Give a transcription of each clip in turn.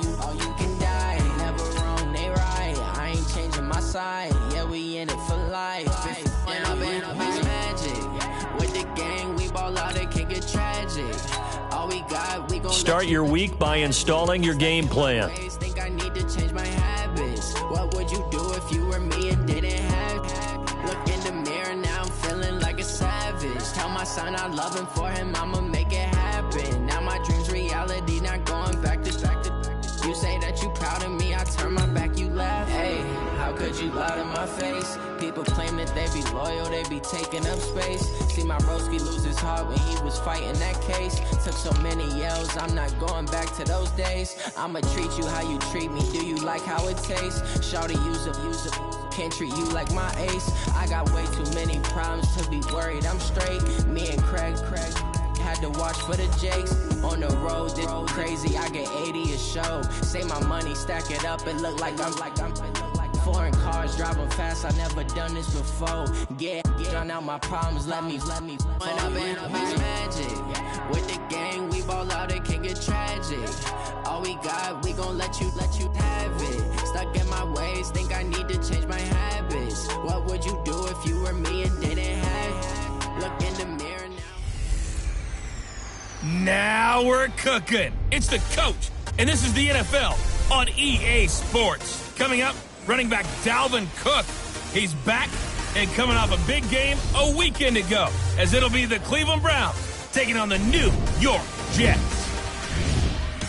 you can die. Never wrong, they right. I ain't changing my side. Yeah, we in it for life. And I've been magic. With the gang, we ball out, it can get tragic. All we got, we gon' start your week by installing your game plan. Think I need to change my habits. What would you do if you were me and didn't have? Look in the mirror, now I'm feeling like a savage. Tell my son I love him, for him I'ma make it happen. Now my dream's reality, not going back to. You say that you proud of me, I turn my back, you laugh. Hey, how could you lie to my face? People claim that they be loyal, they be taking up space. See my broski lose his heart when he was fighting that case. Took so many yells, I'm not going back to those days. I'ma treat you how you treat me, do you like how it tastes? Shawty, use up, can't treat you like my ace. I got way too many problems to be worried, I'm straight. Me and Craig had to watch for the Jakes. On the road, this crazy, I get 80 a show. Say my money, stack it up, it look like I'm foreign cars, driving fast, I never done this before. Get drown out my problems, let me When I've been magic. With the gang, we ball out, it can get tragic. All we got, we gon' let you have it. Stuck in my ways, think I need to change my habits. What would you do if you were me and didn't have? Look in the mirror now. Now we're cooking. It's the coach, and this is the NFL on EA Sports. Coming up, running back Dalvin Cook. He's back and coming off a big game a weekend ago, as it'll be the Cleveland Browns taking on the New York Jets.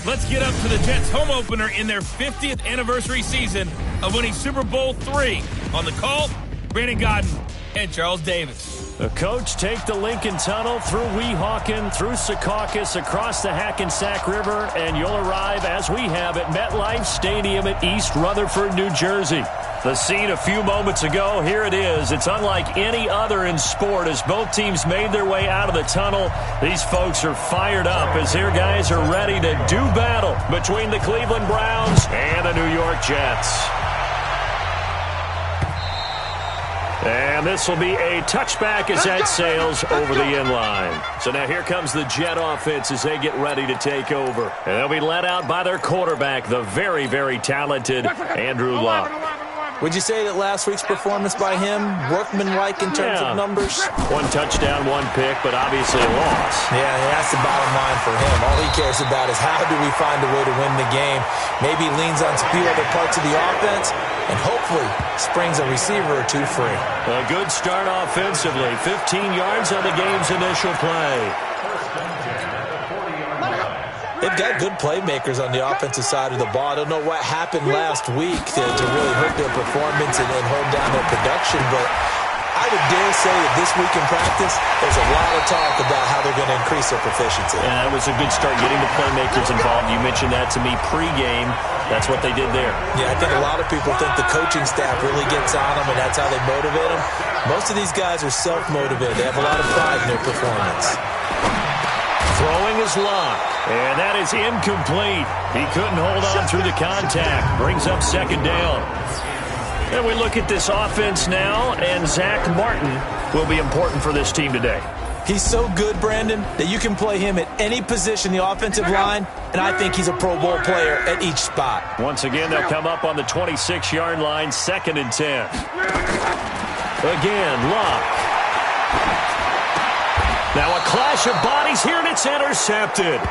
Let's get up to the Jets' home opener in their 50th anniversary season of winning Super Bowl III. On the call, Brandon Godden and Charles Davis. The coach take the Lincoln Tunnel through Weehawken, through Secaucus, across the Hackensack River, and you'll arrive, as we have, at MetLife Stadium at East Rutherford, New Jersey. The scene a few moments ago, here it is. It's unlike any other in sport as both teams made their way out of the tunnel. These folks are fired up as their guys are ready to do battle between the Cleveland Browns and the New York Jets. And this will be a touchback as that sails over the inline. So now here comes the Jet offense as they get ready to take over. And they'll be led out by their quarterback, the very, very talented Andrew Luck. Would you say that last week's performance by him, workmanlike in terms of numbers? One touchdown, one pick, but obviously a loss. Yeah, that's the bottom line for him. All he cares about is how do we find a way to win the game. Maybe leans on a few other parts of the offense, and hopefully springs a receiver or two free. A good start offensively. 15 yards on the game's initial play. They've got good playmakers on the offensive side of the ball. I don't know what happened last week to really hurt their performance and hold down their production, but I would dare say that this week in practice, there's a lot of talk about how they're going to increase their proficiency. And that was a good start, getting the playmakers involved. You mentioned that to me pregame. That's what they did there. Yeah, I think a lot of people think the coaching staff really gets on them, and that's how they motivate them. Most of these guys are self-motivated. They have a lot of pride in their performance. Throwing is Luck, and that is incomplete. He couldn't hold on through the contact. Brings up second down. And we look at this offense now, and Zach Martin will be important for this team today. He's so good, Brandon, that you can play him at any position in the offensive line, and I think he's a Pro Bowl player at each spot. Once again, they'll come up on the 26-yard line, 2nd and 10. Again, Luck. Now a clash of bodies here, and it's intercepted.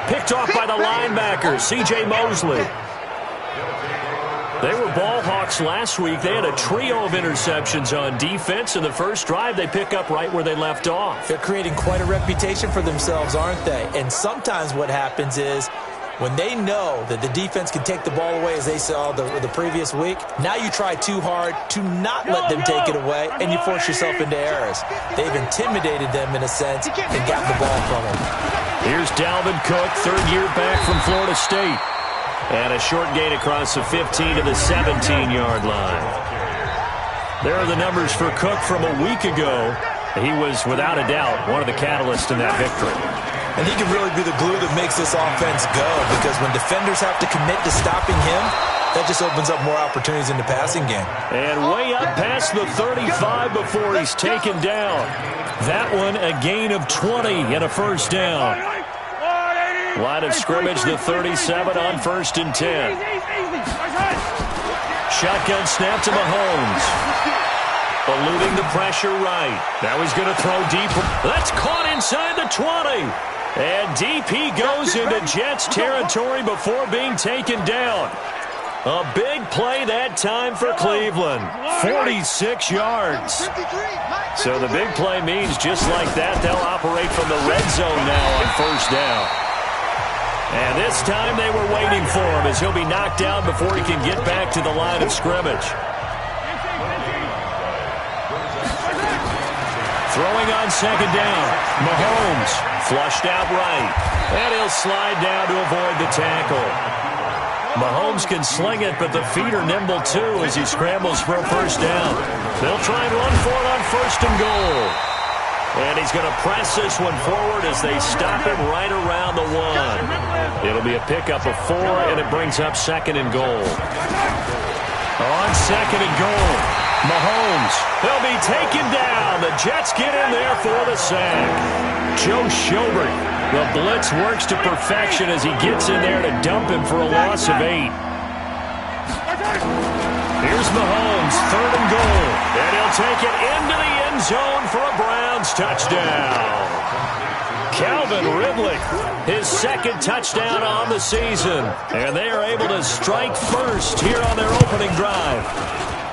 Picked off by the linebacker, C.J. Mosley. They were ball hawks last week. They had a trio of interceptions on defense. In the first drive, they pick up right where they left off. They're creating quite a reputation for themselves, aren't they? And sometimes what happens is when they know that the defense can take the ball away, as they saw the previous week, now you try too hard to not let them take it away, and you force yourself into errors. They've intimidated them, in a sense, and gotten the ball from them. Here's Dalvin Cook, third year back from Florida State. And a short gain across the 15 to the 17-yard line. There are the numbers for Cook from a week ago. He was, without a doubt, one of the catalysts in that victory. And he can really be the glue that makes this offense go, because when defenders have to commit to stopping him, that just opens up more opportunities in the passing game. And way up past the 35 before he's taken down. That one, a gain of 20 and a first down. Line of scrimmage, the 37 on 1st and 10. Shotgun snap to Mahomes. Eluding the pressure right. Now he's going to throw deep. That's caught inside the 20. And deep he goes into Jets territory before being taken down. A big play that time for Cleveland. 46 yards. So the big play means just like that, they'll operate from the red zone now on 1st down. And this time they were waiting for him as he'll be knocked down before he can get back to the line of scrimmage. Throwing on 2nd down. Mahomes flushed out right. And he'll slide down to avoid the tackle. Mahomes can sling it, but the feet are nimble too as he scrambles for a 1st down. They'll try and run for it on 1st and goal. And he's going to press this one forward as they stop him right around the 1. It'll be a pickup of 4, and it brings up 2nd and goal. On 2nd and goal, Mahomes. He'll be taken down. The Jets get in there for the sack. Joe Schobert. The blitz works to perfection as he gets in there to dump him for a loss of 8. Here's Mahomes, 3rd and goal. And he'll take it into the end zone for a Browns touchdown. Calvin Ridley, his 2nd touchdown on the season. And they are able to strike first here on their opening drive.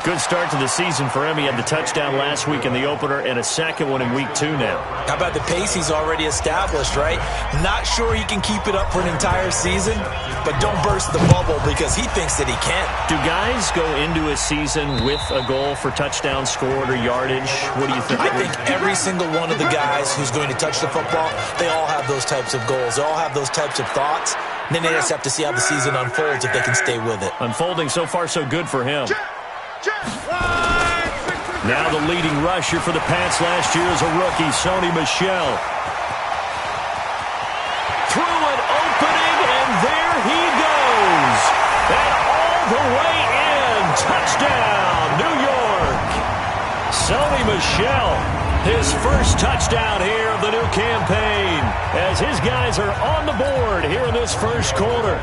Good start to the season for him. He had the touchdown last week in the opener and a 2nd one in week 2 now. How about the pace he's already established, right? Not sure he can keep it up for an entire season, but don't burst the bubble because he thinks that he can. Do guys go into a season with a goal for touchdown scored or yardage? What do you think? I think every single one of the guys who's going to touch the football, they all have those types of goals. They all have those types of thoughts. And then they just have to see how the season unfolds if they can stay with it. Unfolding so far so good for him. Now the leading rusher for the Pats last year is a rookie, Sony Michel. Through an opening, and there he goes. And all the way in. Touchdown, New York. Sony Michel, his first touchdown here of the new campaign, as his guys are on the board here in this first quarter.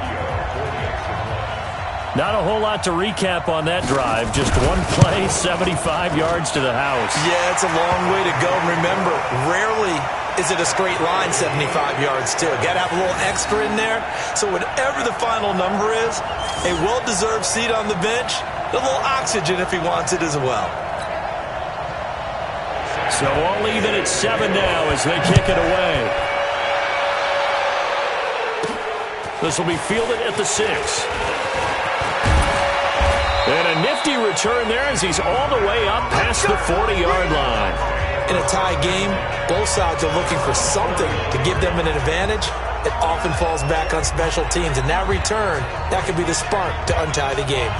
Not a whole lot to recap on that drive. Just one play, 75 yards to the house. Yeah, it's a long way to go. Remember, rarely is it a straight line 75 yards, too. Got to have a little extra in there. So whatever the final number is, a well-deserved seat on the bench, a little oxygen if he wants it as well. So all even at 7 now as they kick it away. This will be fielded at the 6. And a nifty return there as he's all the way up past the 40-yard line. In a tie game, both sides are looking for something to give them an advantage. It often falls back on special teams. And that return, that could be the spark to untie the game.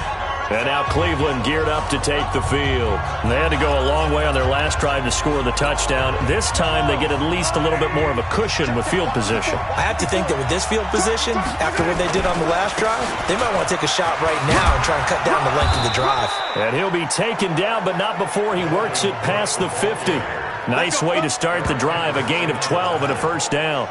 And now Cleveland geared up to take the field. And they had to go a long way on their last drive to score the touchdown. This time they get at least a little bit more of a cushion with field position. I have to think that with this field position, after what they did on the last drive, they might want to take a shot right now and try and cut down the length of the drive. And he'll be taken down, but not before he works it past the 50. Nice way to start the drive, a gain of 12 and a 1st down.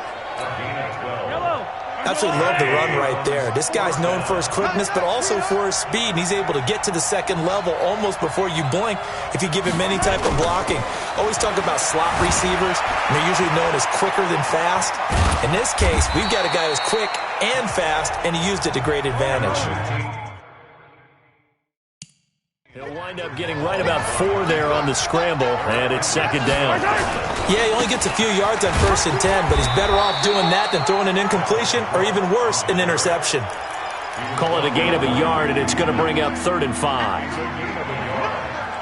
Absolutely love the run right there. This guy's known for his quickness, but also for his speed. And he's able to get to the 2nd level almost before you blink if you give him any type of blocking. Always talk about slot receivers, and they're usually known as quicker than fast. In this case, we've got a guy who's quick and fast, and he used it to great advantage. He'll wind up getting right about 4 there on the scramble, and it's 2nd down. Yeah, he only gets a few yards on 1st and 10, but he's better off doing that than throwing an incompletion or even worse, an interception. Call it a gain of a yard, and it's going to bring up 3rd and 5.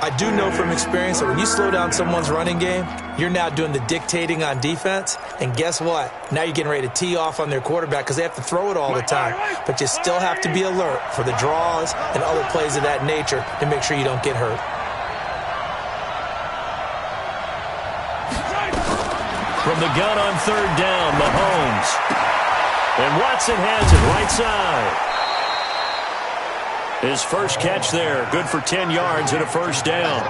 I do know from experience that when you slow down someone's running game, you're now doing the dictating on defense. And guess what? Now you're getting ready to tee off on their quarterback because they have to throw it all the time. But you still have to be alert for the draws and other plays of that nature to make sure you don't get hurt. From the gun on 3rd down, Mahomes. And Watson has it right side. His first catch there, good for 10 yards and a 1st down.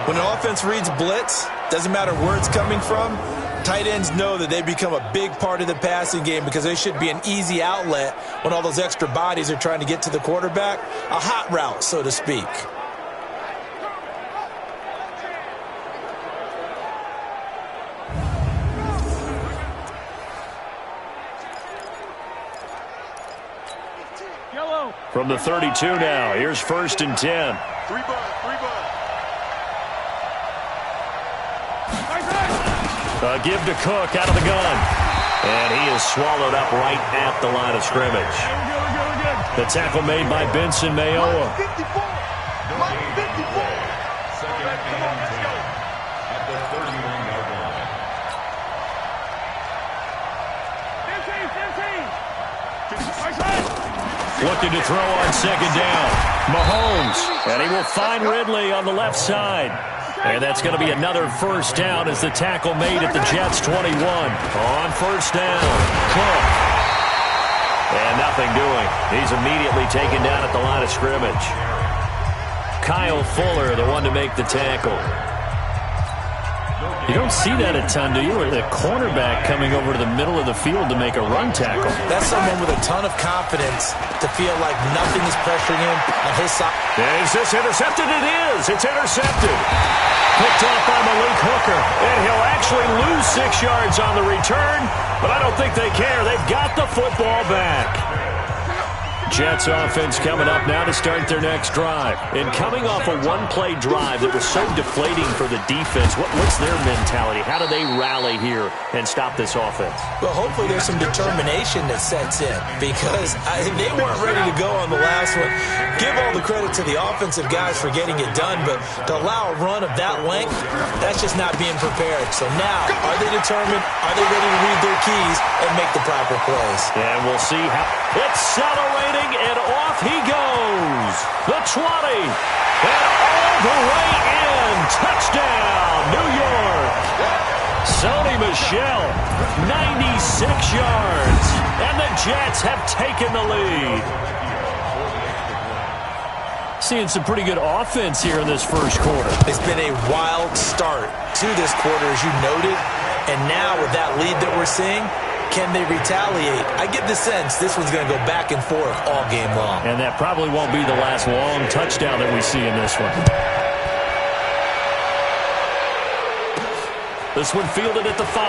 When an offense reads blitz, Doesn't matter where it's coming from. Tight ends know that they become a big part of the passing game because they should be an easy outlet when all those extra bodies are trying to get to the quarterback. A hot route, so to speak. From the 32 now, here's 1st and 10. A give to Cook out of the gun. And he is swallowed up right at the line of scrimmage. The tackle made by Benson Mayowa. Looking to throw on 2nd down. Mahomes. And he will find Ridley on the left side. And that's going to be another 1st down as the tackle made at the Jets' 21. On 1st down, Cook. And nothing doing. He's immediately taken down at the line of scrimmage. Kyle Fuller, the one to make the tackle. You don't see that a ton, do you? Or the cornerback coming over to the middle of the field to make a run tackle. That's someone with a ton of confidence to feel like nothing is pressuring him on his side. Is this intercepted? It is. It's intercepted. Picked off by Malik Hooker. And he'll actually lose 6 yards on the return, but I don't think they care. They've got the football back. Jets offense coming up now to start their next drive. And coming off a one-play drive that was so deflating for the defense, what's their mentality? How do they rally here and stop this offense? Well, hopefully there's some determination that sets in because they weren't ready to go on the last one. Give all the credit to the offensive guys for getting it done, but to allow a run of that length, that's just not being prepared. So now, are they determined? Are they ready to read their keys and make the proper plays? And we'll see how accelerating. And off he goes. The 20. And all the way in. Touchdown, New York. Sony Michel, 96 yards. And the Jets have taken the lead. Seeing some pretty good offense here in this first quarter. It's been a wild start to this quarter, as you noted. And now with that lead that we're seeing, can they retaliate? I get the sense this one's going to go back and forth all game long. And that probably won't be the last long touchdown that we see in this one. This one fielded at the 5.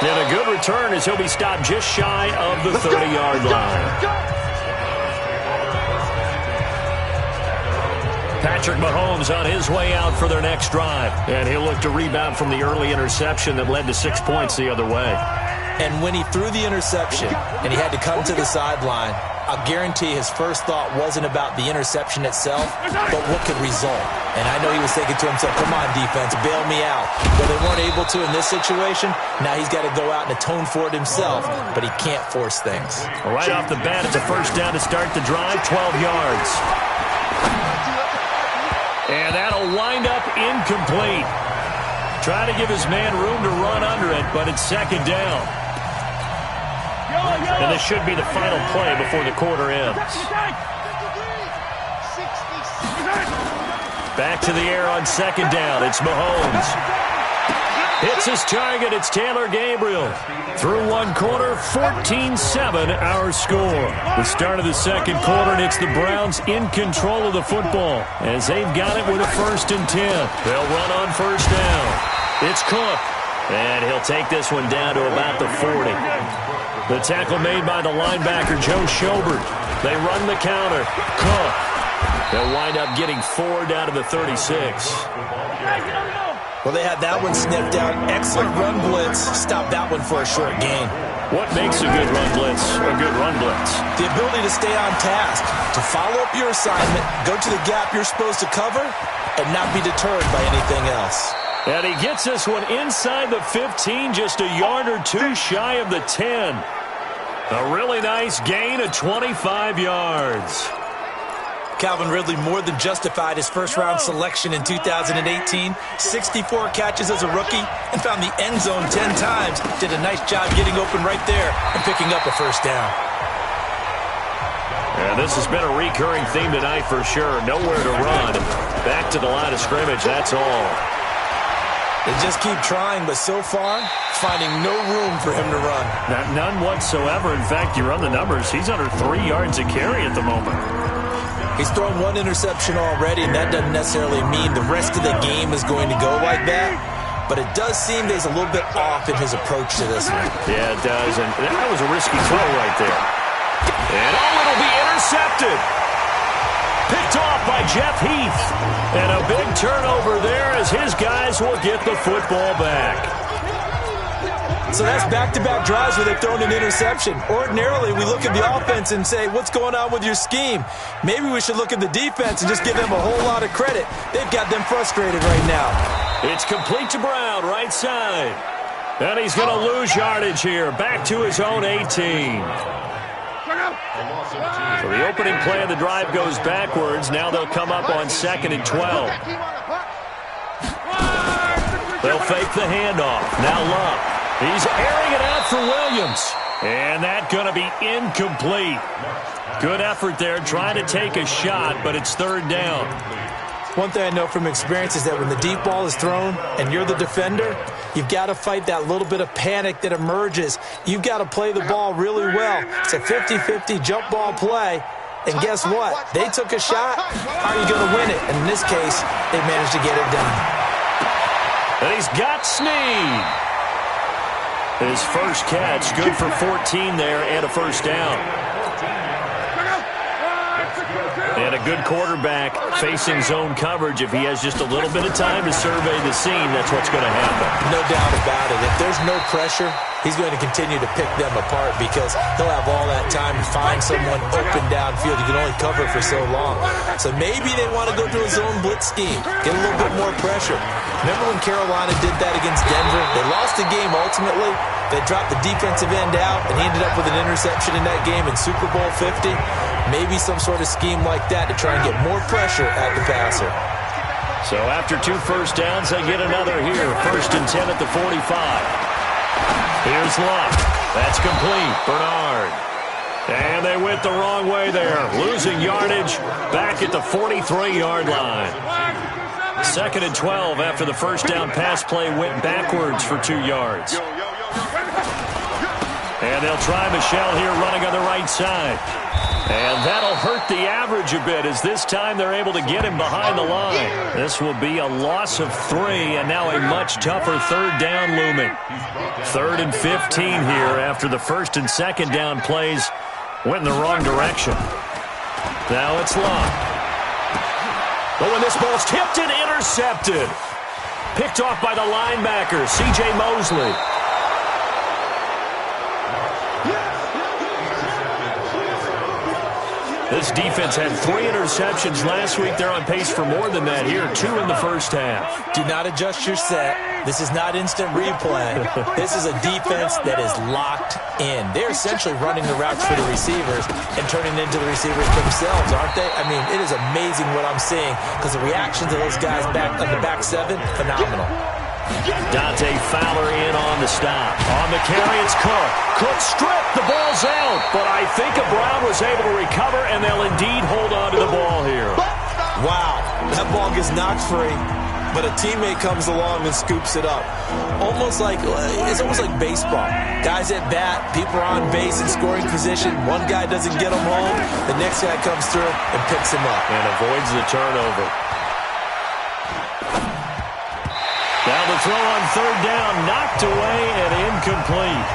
And a good return as he'll be stopped just shy of the 30-yard line. Patrick Mahomes on his way out for their next drive. And he'll look to rebound from the early interception that led to 6 points the other way. And when he threw the interception and he had to come to the sideline, I'll guarantee his first thought wasn't about the interception itself, but what could result. And I know he was thinking to himself, come on, defense, bail me out. But they weren't able to in this situation. Now he's got to go out and atone for it himself, but he can't force things. Right off the bat, it's a 1st down to start the drive, 12 yards. And that'll wind up incomplete. Trying to give his man room to run under it, but it's 2nd down. And this should be the final play before the quarter ends. Back to the air on 2nd down. It's Mahomes. Hits his target. It's Taylor Gabriel. Through one quarter, 14-7 our score. The start of the second quarter, and it's the Browns in control of the football as they've got it with a 1st and 10. They'll run on 1st down. It's Cook, and he'll take this one down to about the 40. The tackle made by the linebacker, Joe Schobert. They run the counter. Cook. They'll wind up getting 4 down to the 36. Well, they had that one sniffed out. Excellent run blitz. Stop that one for a short gain. What makes a good run blitz a good run blitz? The ability to stay on task, to follow up your assignment, go to the gap you're supposed to cover, and not be deterred by anything else. And he gets this one inside the 15, just a yard or two shy of the 10. A really nice gain of 25 yards. Calvin Ridley more than justified his first-round selection in 2018. 64 catches as a rookie and found the end zone 10 times. Did a nice job getting open right there and picking up a 1st down. And And this has been a recurring theme tonight for sure. Nowhere to run. Back to the line of scrimmage, that's all. They just keep trying, but so far, finding no room for him to run. None whatsoever. In fact, you run the numbers, he's under 3 yards a carry at the moment. He's thrown 1 interception already, and that doesn't necessarily mean the rest of the game is going to go like that. But it does seem that he's a little bit off in his approach to this one. Yeah, it does, and that was a risky throw right there. And it'll be intercepted. Picked off by Jeff Heath. And a big turnover there as his guys will get the football back. So that's back-to-back drives where they've thrown an interception. Ordinarily, we look at the offense and say, what's going on with your scheme? Maybe we should look at the defense and just give them a whole lot of credit. They've got them frustrated right now. It's complete to Brown, right side. And he's going to lose yardage here. Back to his own 18. So the opening play of the drive goes backwards. Now they'll come up on 2nd and 12. They'll fake the handoff. Now Love. He's airing it out for Williams. And that's going to be incomplete. Good effort there trying to take a shot, but it's 3rd down. One thing I know from experience is that when the deep ball is thrown and you're the defender, you've got to fight that little bit of panic that emerges. You've got to play the ball really well. It's a 50-50 jump ball play. And guess what? They took a shot. How are you going to win it? And in this case, they managed to get it done. And he's got Snead. His first catch, good for 14 there and a 1st down. And a good quarterback facing zone coverage. If he has just a little bit of time to survey the scene, that's what's going to happen. No doubt about it. If there's no pressure, he's going to continue to pick them apart because he'll have all that time to find someone open downfield. You can only cover for so long. So maybe they want to go to a zone blitz scheme, get a little bit more pressure. Remember when Carolina did that against Denver? They lost the game ultimately. They dropped the defensive end out, and he ended up with an interception in that game in Super Bowl 50. Maybe some sort of scheme like that to try and get more pressure at the passer. So after 2 first downs, they get another here. 1st and 10 at the 45. Here's Luck. That's complete. Bernard. And they went the wrong way there. Losing yardage back at the 43-yard line. 2nd and 12 after the 1st down pass play went backwards for 2 yards. And they'll try Michel here running on the right side. And that'll hurt the average a bit as this time they're able to get him behind the line. This will be a loss of 3 and now a much tougher 3rd down looming. 3rd and 15 here after the 1st and 2nd down plays went in the wrong direction. Now it's Love. But when this ball's tipped and intercepted. Picked off by the linebacker, C.J. Mosley. This defense had 3 interceptions last week. They're on pace for more than that here. 2 in the 1st half. Do not adjust your set. This is not instant replay. This is a defense that is locked in. They're essentially running the routes for the receivers and turning into the receivers themselves, aren't they? I mean, it is amazing what I'm seeing because the reactions of those guys back on the back 7, phenomenal. Dante Fowler in on the stop. On the carry, it's Cook. Cook stripped. The ball's out. But I think Brown was able to recover, and they'll indeed hold on to the ball here. Wow. That ball gets knocked free, but a teammate comes along and scoops it up. It's almost like baseball. Guys at bat, people are on base in scoring position. One guy doesn't get them home. The next guy comes through and picks him up. And avoids the turnover. Now the throw on 3rd down, knocked away and incomplete.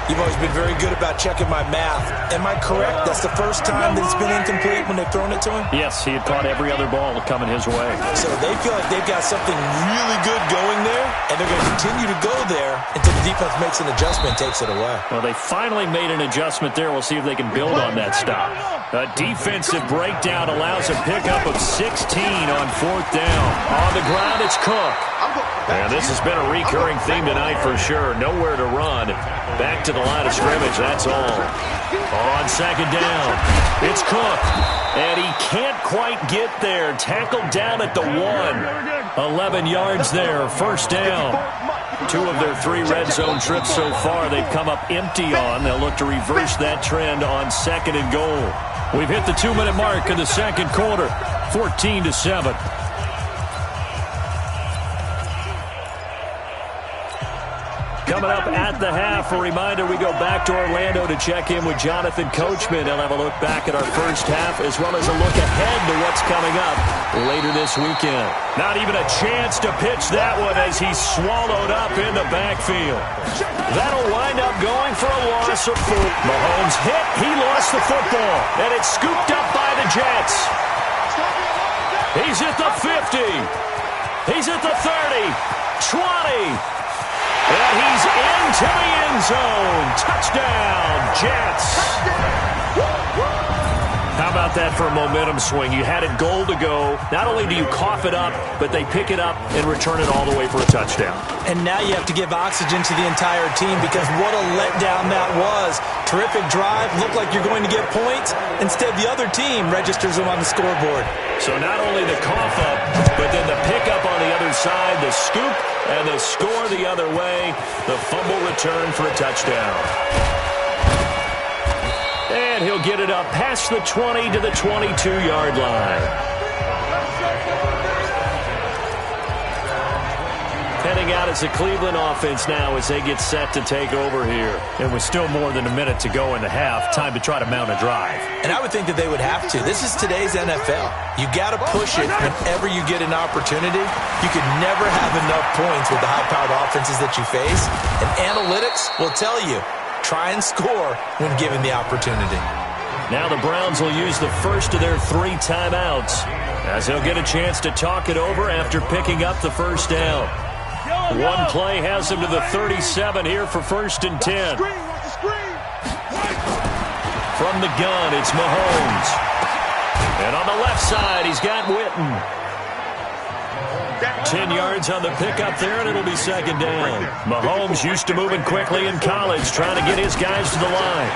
You've always been very good about checking my math. Am I correct? That's the first time that it's been incomplete when they've thrown it to him? Yes, he had caught every other ball coming his way. So they feel like they've got something really good going there, and they're going to continue to go there until the defense makes an adjustment and takes it away. Well, they finally made an adjustment there. We'll see if they can build on that stop. A defensive breakdown allows a pickup of 16 on 4th down. On the ground, it's Cook. And this has been a recurring theme tonight for sure. Nowhere to run. Back to the line of scrimmage, that's all. On 2nd down, it's Cook. And he can't quite get there. Tackled down at the 1. 11 yards there, 1st down. 2 of their 3 red zone trips so far, they've come up empty on. They'll look to reverse that trend on 2nd and goal. We've hit the 2-minute mark in the second quarter, 14-7. Coming up at the half, a reminder, we go back to Orlando to check in with Jonathan Coachman. He'll have a look back at our first half as well as a look ahead to what's coming up later this weekend. Not even a chance to pitch that one as he's swallowed up in the backfield. That'll wind up going for a loss of 4. Mahomes hit, he lost the football, and it's scooped up by the Jets. He's at the 50. He's at the 30, 20. And he's into the end zone. Touchdown, Jets. How about that for a momentum swing? You had it goal to go. Not only do you cough it up, but they pick it up and return it all the way for a touchdown. And now you have to give oxygen to the entire team because what a letdown that was. Terrific drive. Looked like you're going to get points. Instead, the other team registers them on the scoreboard. So not only the cough up, but then the pickup on the other side, the scoop, and the score the other way. The fumble return for a touchdown. And he'll get it up past the 20 to the 22-yard line. Heading out as the Cleveland offense now as they get set to take over here. And with still more than a minute to go in the half, time to try to mount a drive. And I would think that they would have to. This is today's NFL. You got to push it whenever you get an opportunity. You could never have enough points with the high-powered offenses that you face. And analytics will tell you, try and score when given the opportunity. Now the Browns will use the first of their 3 timeouts as they'll get a chance to talk it over after picking up the first down. One play has him to the 37 here for 1st and 10. From the gun, it's Mahomes. And on the left side, he's got Witten. 10 yards on the pickup there, and it'll be 2nd down. Mahomes used to moving quickly in college, trying to get his guys to the line.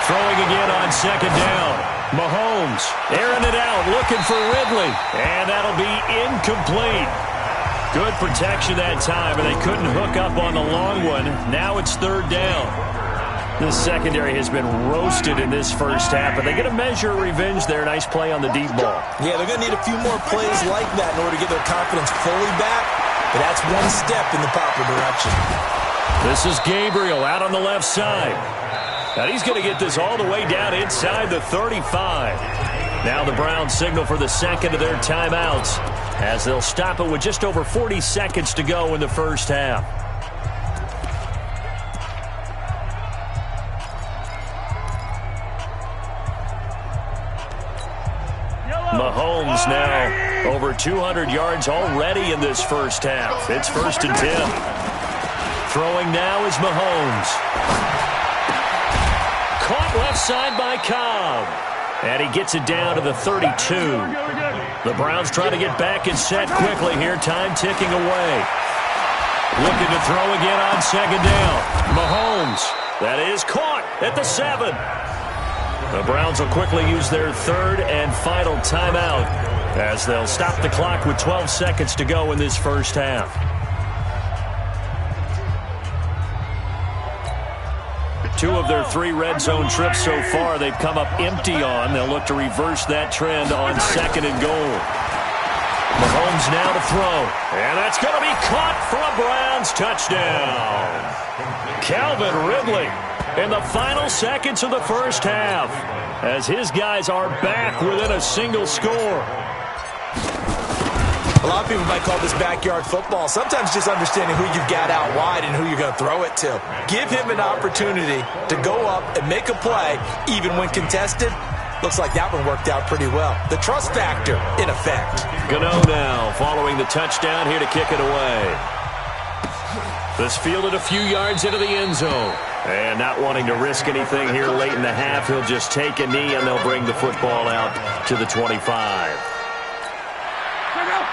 Throwing again on 2nd down. Mahomes airing it out, looking for Ridley. And that'll be incomplete. Good protection that time, and they couldn't hook up on the long one. Now it's 3rd down. The secondary has been roasted in this first half, but they get a measure of revenge there. Nice play on the deep ball. Yeah, they're going to need a few more plays like that in order to get their confidence fully back, but that's one step in the proper direction. This is Gabriel out on the left side. Now he's going to get this all the way down inside the 35. Now the Browns signal for the second of their timeouts as they'll stop it with just over 40 seconds to go in the first half. Mahomes now over 200 yards already in this first half. It's 1st and 10. Throwing now is Mahomes. Caught left side by Cobb. And he gets it down to the 32. The Browns try to get back and set quickly here. Time ticking away. Looking to throw again on 2nd down. Mahomes. That is caught at the 7. The Browns will quickly use their 3rd and final timeout as they'll stop the clock with 12 seconds to go in this first half. Two of their 3 red zone trips so far, they've come up empty on. They'll look to reverse that trend on 2nd and goal. Mahomes now to throw. And that's going to be caught for a Browns touchdown. Calvin Ridley in the final seconds of the first half as his guys are back within a single score. A lot of people might call this backyard football. Sometimes just understanding who you've got out wide and who you're going to throw it to. Give him an opportunity to go up and make a play, even when contested. Looks like that one worked out pretty well. The trust factor in effect. Gano now following the touchdown here to kick it away. This fielded a few yards into the end zone. And not wanting to risk anything here late in the half, he'll just take a knee and they'll bring the football out to the 25.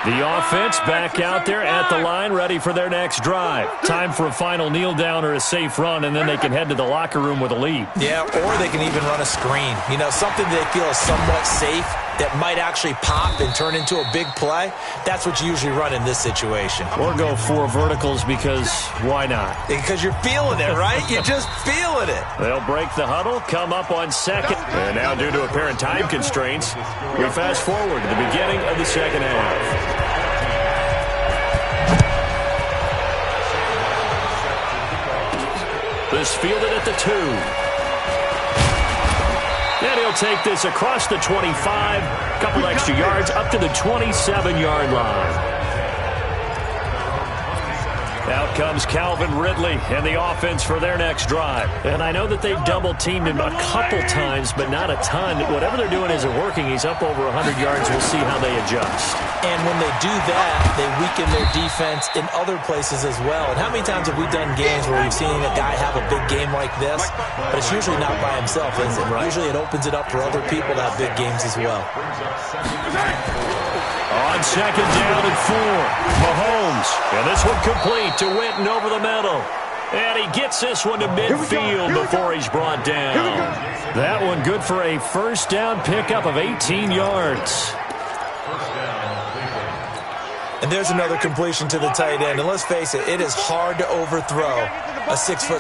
The offense back out there at the line, ready for their next drive. Time for a final kneel down or a safe run, and then they can head to the locker room with a lead. Yeah, or they can even run a screen. You know, something they feel is somewhat safe that might actually pop and turn into a big play, that's what you usually run in this situation. Or go 4 verticals because why not? Because you're feeling it, right? You're just feeling it. They'll break the huddle, come up on second. And now due to apparent time constraints, we fast forward to the beginning of the second half. This fielded at the 2. And he'll take this across the 25, a couple extra yards up to the 27-yard line. Out comes Calvin Ridley and the offense for their next drive. And I know that they've double-teamed him a couple times, but not a ton. Whatever they're doing isn't working. He's up over 100 yards. We'll see how they adjust. And when they do that, they weaken their defense in other places as well. And how many times have we done games where we've seen a guy have a big game like this? But it's usually not by himself, is it? Right. Usually it opens it up for other people to have big games as well. On second down and 4, Mahomes. And this one complete to Winton over the middle. And he gets this one to midfield before he's brought down. That one good for a first down pickup of 18 yards. And there's another completion to the tight end. And let's face it, it is hard to overthrow a 6'6"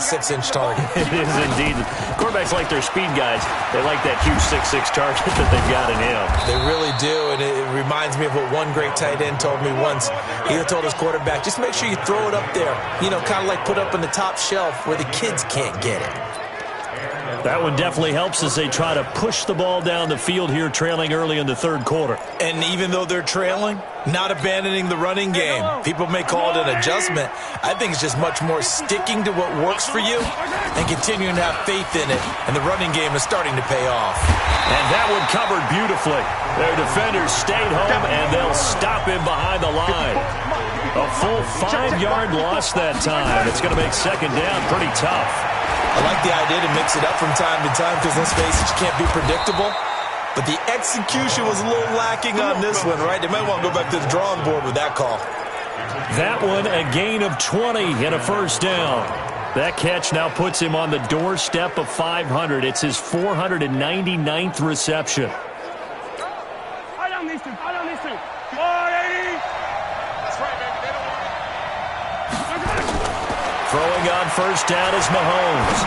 target. It is indeed. Quarterbacks like their speed guys. They like that huge 6'6" target that they've got in him. They really do, and it reminds me of what one great tight end told me once. He told his quarterback, just make sure you throw it up there. You know, kind of like put up on the top shelf where the kids can't get it. That one definitely helps as they try to push the ball down the field here, trailing early in the third quarter. And even though they're trailing, not abandoning the running game. People may call it an adjustment. I think it's just much more sticking to what works for you and continuing to have faith in it. And the running game is starting to pay off. And that one covered beautifully. Their defenders stayed home, and they'll stop him behind the line. A full 5-yard loss that time. It's going to make second down pretty tough. I like the idea to mix it up from time to time because, let's face it, you can't be predictable. But the execution was a little lacking on this one, right? They might want to go back to the drawing board with that call. That one, a gain of 20 and a first down. That catch now puts him on the doorstep of 500. It's his 499th reception. Throwing on first down is Mahomes.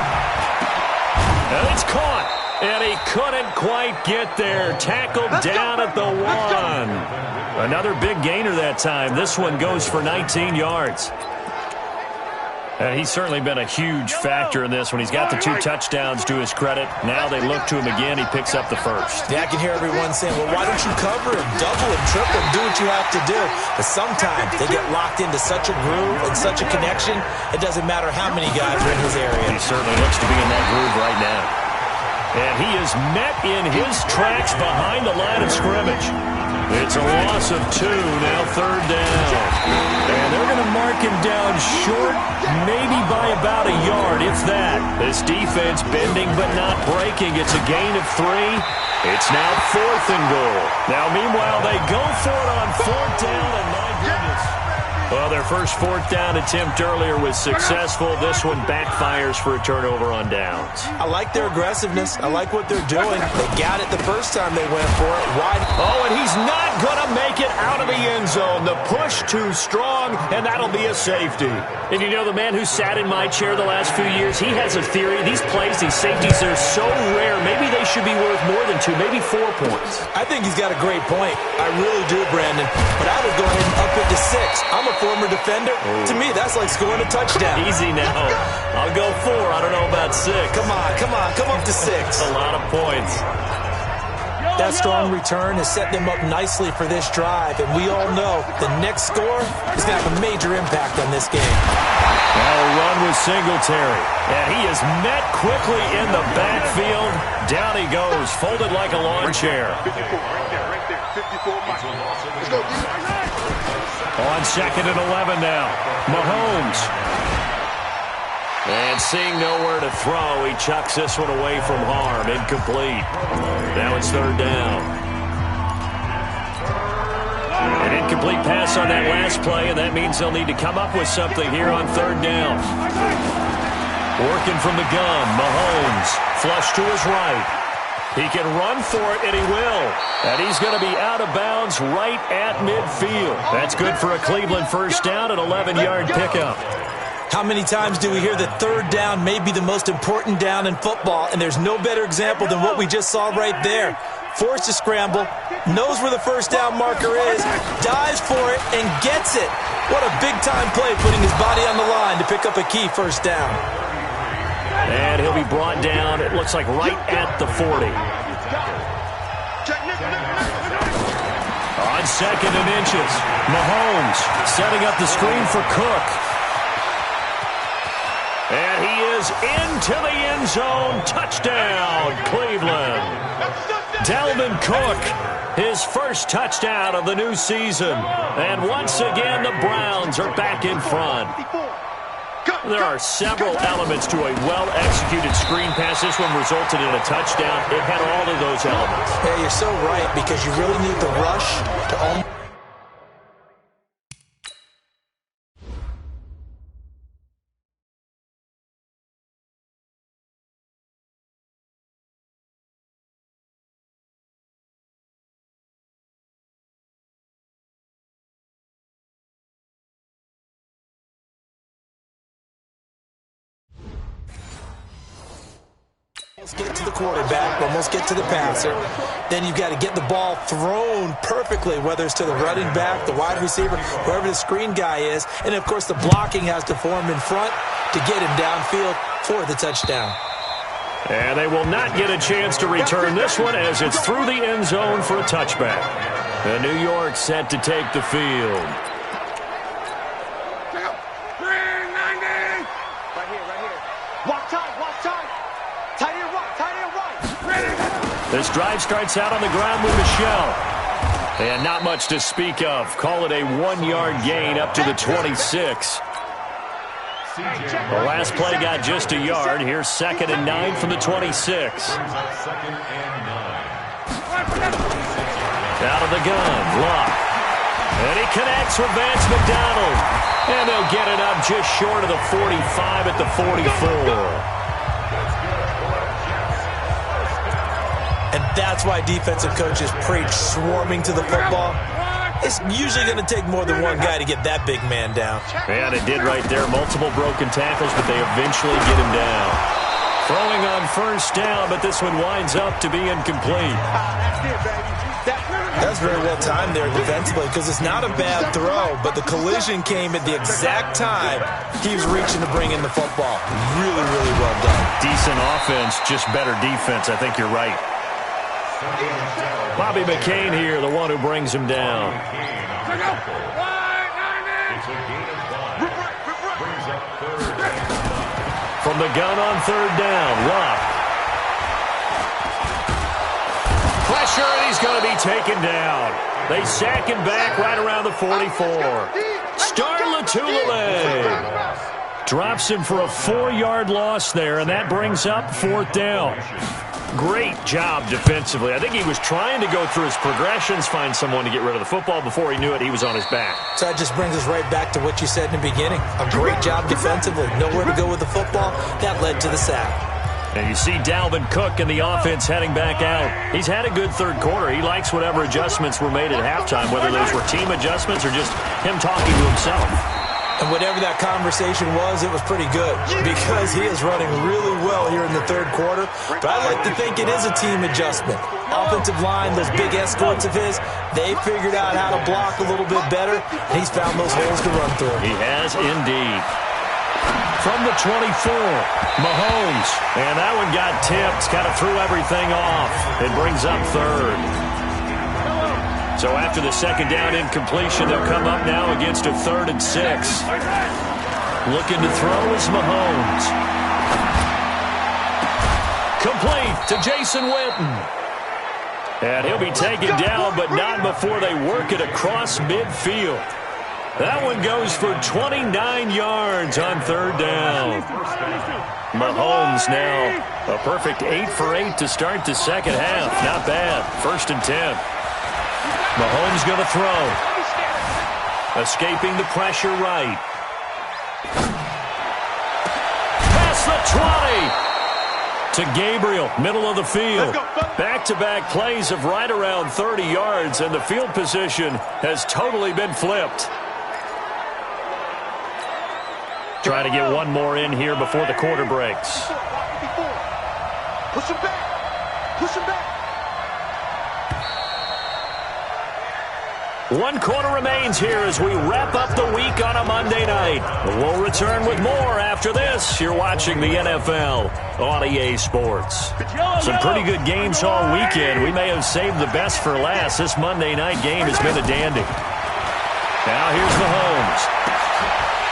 And it's caught. And he couldn't quite get there. Tackled down at the 1. Another big gainer that time. This one goes for 19 yards. And he's certainly been a huge factor in this when he's got the 2 touchdowns to his credit. Now they look to him again. He picks up the first. Yeah, I can hear everyone saying, well, why don't you cover him, double him, triple him, do what you have to do. But sometimes they get locked into such a groove and such a connection, it doesn't matter how many guys are in his area. He certainly looks to be in that groove right now. And he is met in his tracks behind the line of scrimmage. It's a loss of 2, now third down. And they're going to mark him down short, maybe by about a yard, if that. This defense bending but not breaking. It's a gain of 3. It's now 4th and goal. Now, meanwhile, they go for it on 4th down, and my goodness. Well, their first 4th down attempt earlier was successful. This one backfires for a turnover on downs. I like their aggressiveness. I like what they're doing. They got it the first time they went for it. Wide. Oh, and he's not going to make it out of the end zone. The push too strong, and that'll be a safety. And you know, the man who sat in my chair the last few years, he has a theory. These plays, these safeties, they're so rare. Maybe they should be worth more than 2, maybe 4 points. I think he's got a great point. I really do, Brandon. But I would go ahead and up it to 6. I'm a former defender. To me, that's like scoring a touchdown. Easy now. I'll go 4. I don't know about 6. Come on. Come up to 6. A lot of points. That strong return has set them up nicely for this drive, and we all know the next score is going to have a major impact on this game. Now a run with Singletary, and he is met quickly in the backfield. Down he goes, folded like a lawn chair. On second and 11 now, Mahomes. And seeing nowhere to throw, he chucks this one away from harm. Incomplete. Now it's third down. An incomplete pass on that last play, and that means they'll need to come up with something here on third down. Working from the gun, Mahomes. Flush to his right. He can run for it, and he will. And he's going to be out of bounds right at midfield. That's good for a Cleveland first down, an 11-yard pickup. How many times do we hear that third down may be the most important down in football, and there's no better example than what we just saw right there. Forced to scramble, knows where the first down marker is, dives for it, and gets it. What a big-time play, putting his body on the line to pick up a key first down. And he'll be brought down, it looks like right at the 40. On 2nd and inches, Mahomes setting up the screen for Cook. And he is into the end zone. Touchdown, Cleveland. Dalvin Cook, his first touchdown of the new season. And once again, the Browns are back in front. There are several elements to a well-executed screen pass. This one resulted in a touchdown. It had all of those elements. Yeah, you're so right, because you really need the rush to almost... get to the quarterback, almost get to the passer. Then you've got to get the ball thrown perfectly, whether it's to the running back, the wide receiver, whoever the screen guy is. And, of course, the blocking has to form in front to get him downfield for the touchdown. And they will not get a chance to return this one as it's through the end zone for a touchback. And New York set to take the field. This drive starts out on the ground with Michel. And not much to speak of. Call it a 1-yard gain up to the 26. The last play got just a yard. Here's 2nd and 9 from the 26. Out of the gun, Luck. And he connects with Vance McDonald. And they'll get it up just short of the 45 at the 44. And that's why defensive coaches preach swarming to the football. It's usually going to take more than one guy to get that big man down. And it did right there. Multiple broken tackles, but they eventually get him down. Throwing on first down, but this one winds up to be incomplete. That's very well timed there defensively, because it's not a bad throw, but the collision came at the exact time he was reaching to bring in the football. Really, really well done. Decent offense, just better defense. I think you're right. Bobby McCain here, the one who brings him down. From the gun on third down, Luck. Pressure, and he's going to be taken down. They sack him back right around the 44. Star Lotulelei drops him for a 4-yard loss there, and that brings up 4th down. Great job defensively. I think he was trying to go through his progressions, find someone to get rid of the football. Before he knew it, he was on his back. So that just brings us right back to what you said in the beginning. A great job defensively. Nowhere to go with the football. That led to the sack. And you see Dalvin Cook and the offense heading back out. He's had a good third quarter. He likes whatever adjustments were made at halftime, whether those were team adjustments or just him talking to himself. And whatever that conversation was, it was pretty good, because he is running really well here in the third quarter. But I like to think it is a team adjustment. Offensive line, those big escorts of his, they figured out how to block a little bit better, and he's found those holes to run through. He has indeed. From the 24, Mahomes. And that one got tipped, kind of threw everything off. It brings up third. So after the second down incompletion, they'll come up now against a 3rd and 6. Looking to throw is Mahomes. Complete to Jason Witten. And he'll be taken down, but not before they work it across midfield. That one goes for 29 yards on 3rd down. Mahomes now a perfect 8 for 8 to start the second half. Not bad. 1st and 10. Mahomes going to throw. Escaping the pressure right. Past the to Gabriel, middle of the field. Back-to-back plays of right around 30 yards, and the field position has totally been flipped. Try to get one more in here before the quarter breaks. Push him back. Push him back. 1 quarter remains here as we wrap up the week on a Monday night. We'll return with more after this. You're watching the NFL on EA Sports. Some pretty good games all weekend. We may have saved the best for last. This Monday night game has been a dandy. Now here's Mahomes.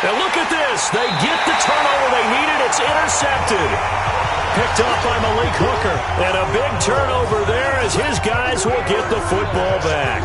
And look at this. They get the turnover they needed. It's intercepted. Picked up by Malik Hooker. And a big turnover there as his guys will get the football back.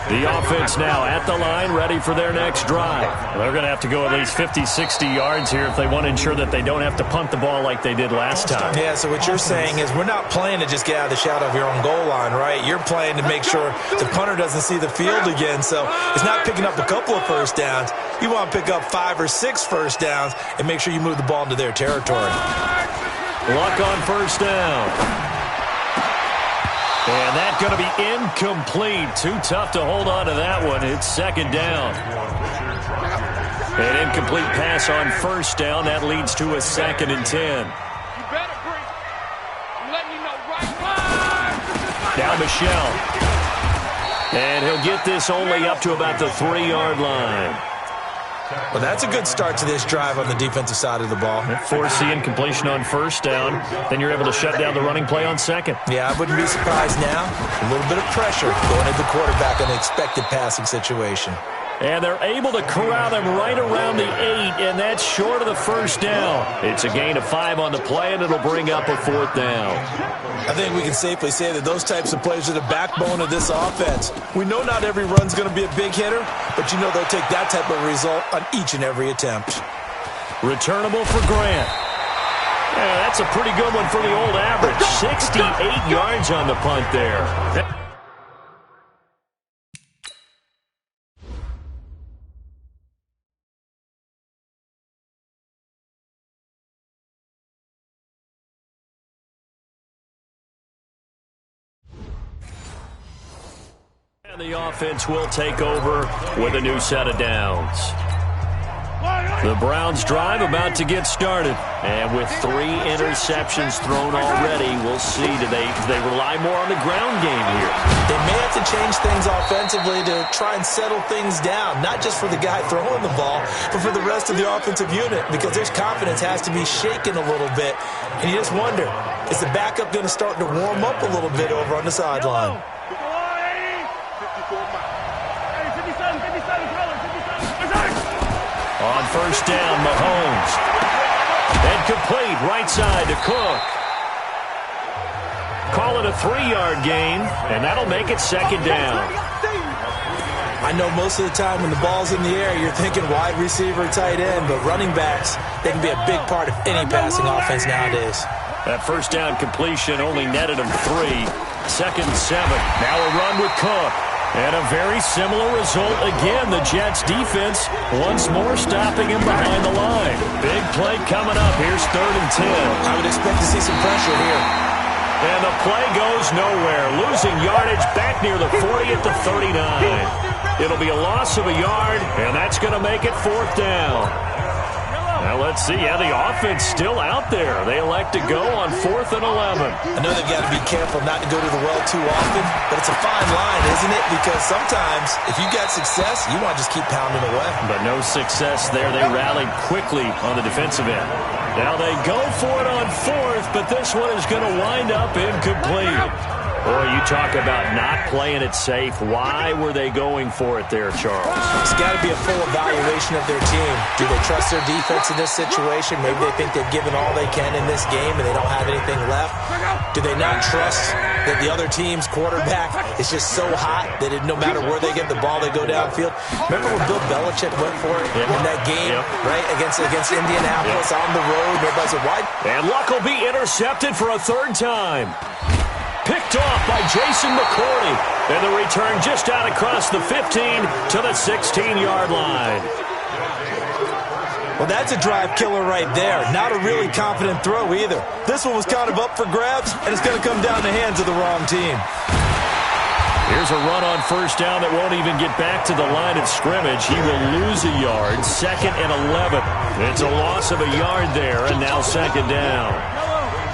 The offense now at the line, ready for their next drive. They're going to have to go at least 50, 60 yards here if they want to ensure that they don't have to punt the ball like they did last time. Yeah, so what you're saying is we're not playing to just get out of the shadow of your own goal line, right? You're playing to make sure the punter doesn't see the field again. So it's not picking up a couple of first downs. You want to pick up 5 or 6 first downs and make sure you move the ball into their territory. Luck on first down. And that's going to be incomplete. Too tough to hold on to that one. It's second down. An incomplete pass on first down. That leads to a 2nd and 10. Now Michelle. And he'll get this only up to about the 3-yard line. Well, that's a good start to this drive on the defensive side of the ball. Force the incompletion on first down. Then you're able to shut down the running play on second. Yeah, I wouldn't be surprised now. A little bit of pressure going at the quarterback on an expected passing situation. And they're able to corral them right around the 8, and that's short of the first down. It's a gain of 5 on the play, and it'll bring up a 4th down. I think we can safely say that those types of plays are the backbone of this offense. We know not every run's going to be a big hitter, but you know they'll take that type of result on each and every attempt. Returnable for Grant. Yeah, that's a pretty good one for the old average. 68 yards on the punt there. And the offense will take over with a new set of downs. The Browns drive about to get started. And with 3 interceptions thrown already, we'll see. Do they rely more on the ground game here? They may have to change things offensively to try and settle things down, not just for the guy throwing the ball, but for the rest of the offensive unit, because their confidence has to be shaken a little bit. And you just wonder, is the backup going to start to warm up a little bit over on the sideline? On first down, Mahomes. And complete right side to Cook. Call it a 3-yard gain, and that'll make it second down. I know most of the time when the ball's in the air, you're thinking wide receiver, tight end, but running backs, they can be a big part of any passing offense nowadays. That first down completion only netted him 3. 2nd and 7. Now a run with Cook. And a very similar result again. The Jets defense once more stopping him behind the line. Big play coming up. Here's 3rd and 10. I would expect to see some pressure here. And the play goes nowhere. Losing yardage back near the 40 at the 39. It'll be a loss of a yard, and that's going to make it 4th down. Now let's see. Yeah, the offense still out there. They elect to go on 4th and 11. I know they've got to be careful not to go to the well too often, but it's a fine line, isn't it? Because sometimes if you got success, you want to just keep pounding away. But no success there. They rallied quickly on the defensive end. Now they go for it on 4th, but this one is going to wind up incomplete. Boy, you talk about not playing it safe. Why were they going for it there, Charles? It's got to be a full evaluation of their team. Do they trust their defense in this situation? Maybe they think they've given all they can in this game and they don't have anything left. Do they not trust that the other team's quarterback is just so hot that no matter where they get the ball, they go downfield? Remember when Bill Belichick went for it in that game, right, against Indianapolis on the road? Everybody said, why? And Luck will be intercepted for a 3rd time. Picked off by Jason McCourty. And the return just out across the 15 to the 16-yard line. Well, that's a drive killer right there. Not a really confident throw either. This one was kind of up for grabs, and it's going to come down the hands of the wrong team. Here's a run on first down that won't even get back to the line of scrimmage. He will lose a yard. 2nd and 11. It's a loss of a yard there, and now 2nd down.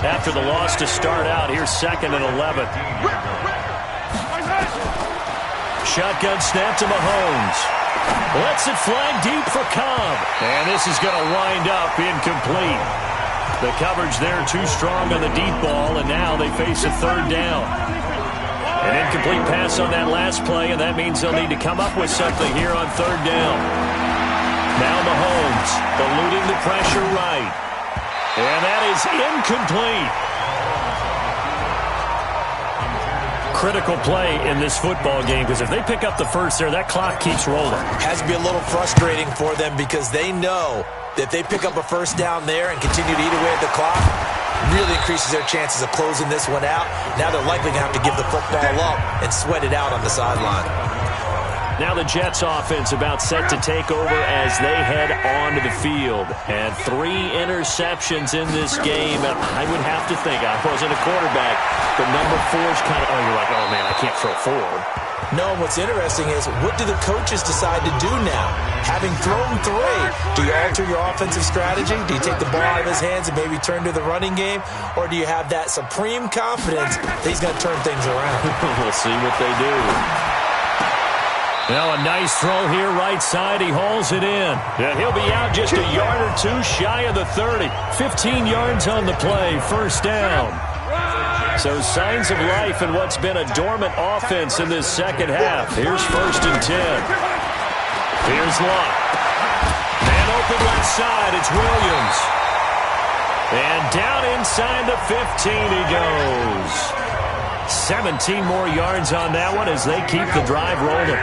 After the loss to start out, here's 2nd and 11. Shotgun snap to Mahomes. Lets it fly deep for Cobb. And this is going to wind up incomplete. The coverage there too strong on the deep ball, and now they face a 3rd down. An incomplete pass on that last play, and that means they'll need to come up with something here on 3rd down. Now Mahomes eluding the pressure right. And that is incomplete. Critical play in this football game, because if they pick up the first there, that clock keeps rolling. Has to be a little frustrating for them because they know that if they pick up a first down there and continue to eat away at the clock, really increases their chances of closing this one out. Now they're likely going to have to give the football up and sweat it out on the sideline. Now the Jets offense about set to take over as they head onto the field. And 3 interceptions in this game. And I would have to think, I wasn't a quarterback, but number 4 is kind of, you're like, oh man, I can't throw 4. No, what's interesting is, what do the coaches decide to do now? Having thrown 3, do you alter your offensive strategy? Do you take the ball out of his hands and maybe turn to the running game? Or do you have that supreme confidence that he's going to turn things around? We'll see what they do. Now a nice throw here right side. He hauls it in. And he'll be out just a yard or 2 shy of the 30. 15 yards on the play. 1st down. So signs of life in what's been a dormant offense in this second half. Here's 1st and 10. Here's Luck. Man open left side. It's Williams. And down inside the 15 he goes. 17 more yards on that one as they keep the drive rolling.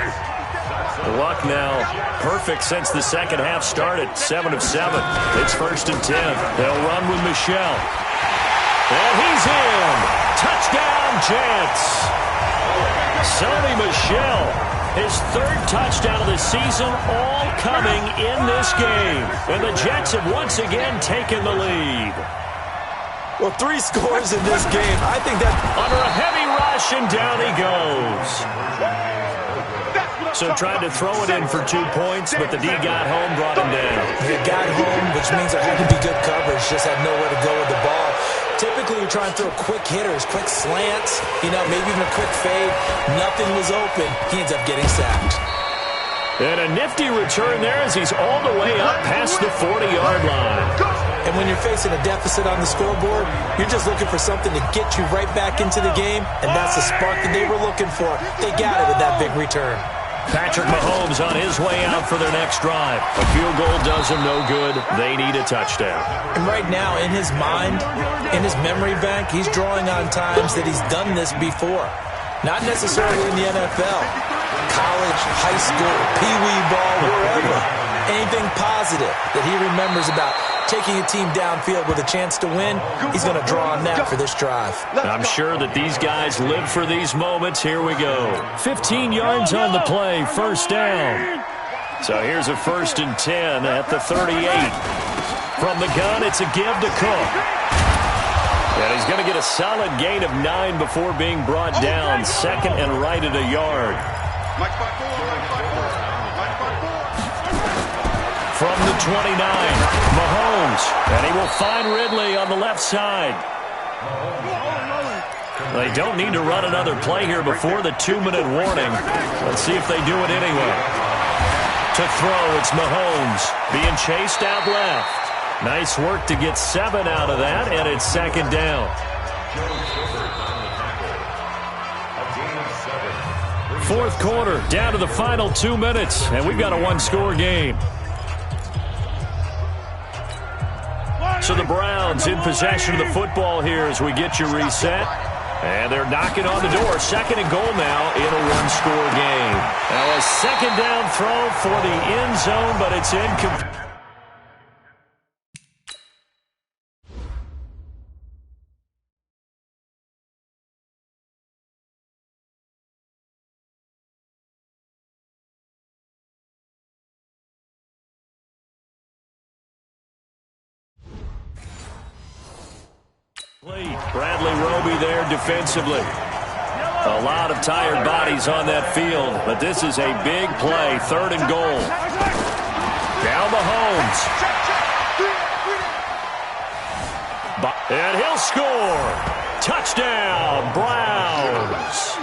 Luck now perfect since the second half started. 7 of 7. It's 1st and 10. They'll run with Michel. And he's in. Touchdown, Jets. Sonny Michel, his 3rd touchdown of the season, all coming in this game. And the Jets have once again taken the lead. Well, 3 scores in this game. I think that under a heavy rush, and down he goes. So tried to throw it in for 2 points, but the D got home, brought him down. He got home, which means there had to be good coverage. Just had nowhere to go with the ball. Typically, you're trying to throw quick hitters, quick slants, maybe even a quick fade. Nothing was open. He ends up getting sacked. And a nifty return there as he's all the way up past the 40-yard line. And when you're facing a deficit on the scoreboard, you're just looking for something to get you right back into the game, and that's the spark that they were looking for. They got it with that big return. Patrick Mahomes on his way out for their next drive. A field goal does him no good. They need a touchdown. And right now, in his mind, in his memory bank, he's drawing on times that he's done this before. Not necessarily in the NFL. College, high school, pee-wee ball, wherever. Anything positive that he remembers about taking a team downfield with a chance to win, he's going to draw on that for this drive. I'm sure that these guys live for these moments. Here we go. 15 yards on the play, 1st down. So here's a 1st and 10 at the 38. From the gun, it's a give to Cook. And he's going to get a solid gain of 9 before being brought down. 2nd and right at a yard. From the 29, Mahomes, and he will find Ridley on the left side. They don't need to run another play here before the 2-minute warning. Let's see if they do it anyway. To throw, it's Mahomes being chased out left. Nice work to get 7 out of that, and it's 2nd down. 4th quarter, down to the final 2 minutes, and we've got a 1-score game. So the Browns in possession of the football here as we get you reset. And they're knocking on the door. 2nd and goal now in a 1-score game. Now a 2nd down throw for the end zone, but it's incomplete. Bradley Roby there defensively. A lot of tired bodies on that field, but this is a big play, 3rd and goal. Down Mahomes. And he'll score. Touchdown, Browns.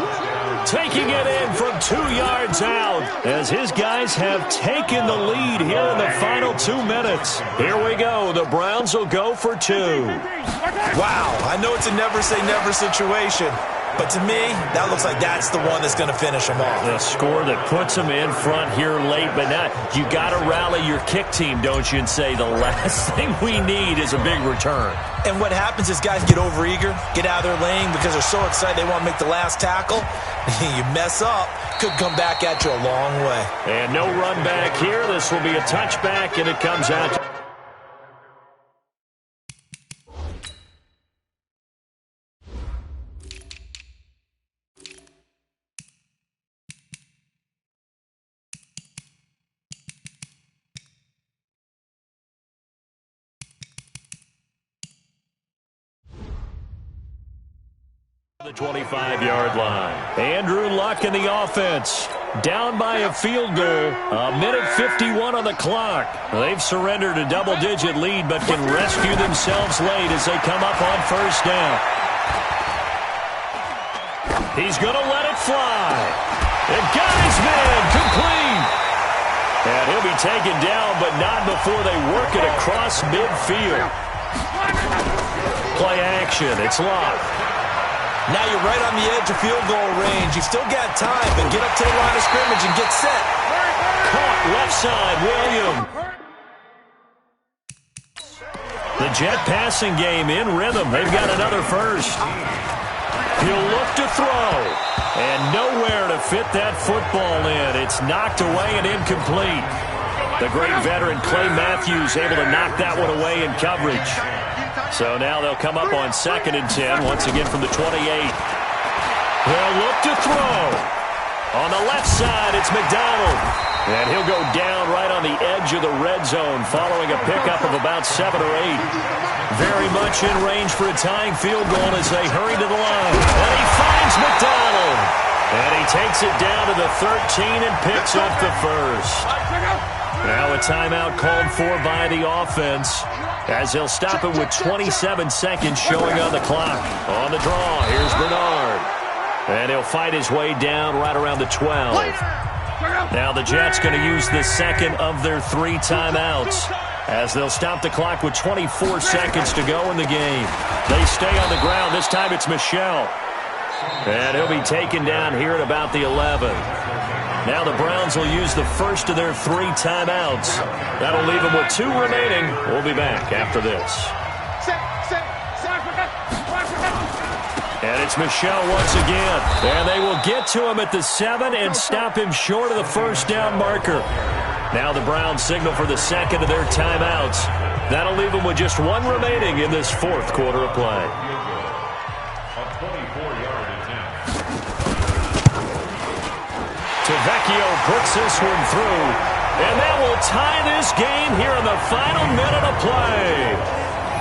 Taking it in from 2 yards out as his guys have taken the lead here in the final 2 minutes. Here we go. The Browns will go for 2. Wow, I know it's a never-say-never situation, but to me, that looks like that's the one that's going to finish them off. The score that puts them in front here late, but now you got to rally your kick team, don't you, and say the last thing we need is a big return. And what happens is guys get overeager, get out of their lane because they're so excited they want to make the last tackle. You mess up, could come back at you a long way. And no run back here. This will be a touchback, and it comes out. The 25-yard line. Andrew Luck in the offense. Down by a field goal. 1:51 on the clock. They've surrendered a double-digit lead, but can rescue themselves late as they come up on 1st down. He's going to let it fly. And got his man complete. And he'll be taken down, but not before they work it across midfield. Play action. It's Luck. Now you're right on the edge of field goal range. You've still got time, but get up to the line of scrimmage and get set. Caught left side, William. The Jet passing game in rhythm. They've got another first. He'll look to throw. And nowhere to fit that football in. It's knocked away and incomplete. The great veteran Clay Matthews able to knock that one away in coverage. So now they'll come up on 2nd and 10, once again from the 28. They'll look to throw. On the left side, it's McDonald. And he'll go down right on the edge of the red zone following a pickup of about 7 or 8. Very much in range for a tying field goal as they hurry to the line. And he finds McDonald. And he takes it down to the 13 and picks up the first. Now a timeout called for by the offense as they'll stop it with 27 seconds showing on the clock. On the draw, here's Bernard. And he'll fight his way down right around the 12. Now the Jets going to use the second of their 3 timeouts as they'll stop the clock with 24 seconds to go in the game. They stay on the ground. This time it's Michel. And he'll be taken down here at about the 11. Now the Browns will use the first of their 3 timeouts. That'll leave them with 2 remaining. We'll be back after this. And it's Michel once again. And they will get to him at the 7 and stop him short of the 1st down marker. Now the Browns signal for the second of their timeouts. That'll leave them with just 1 remaining in this 4th quarter of play. Vecchio puts this one through, and that will tie this game here in the final minute of play.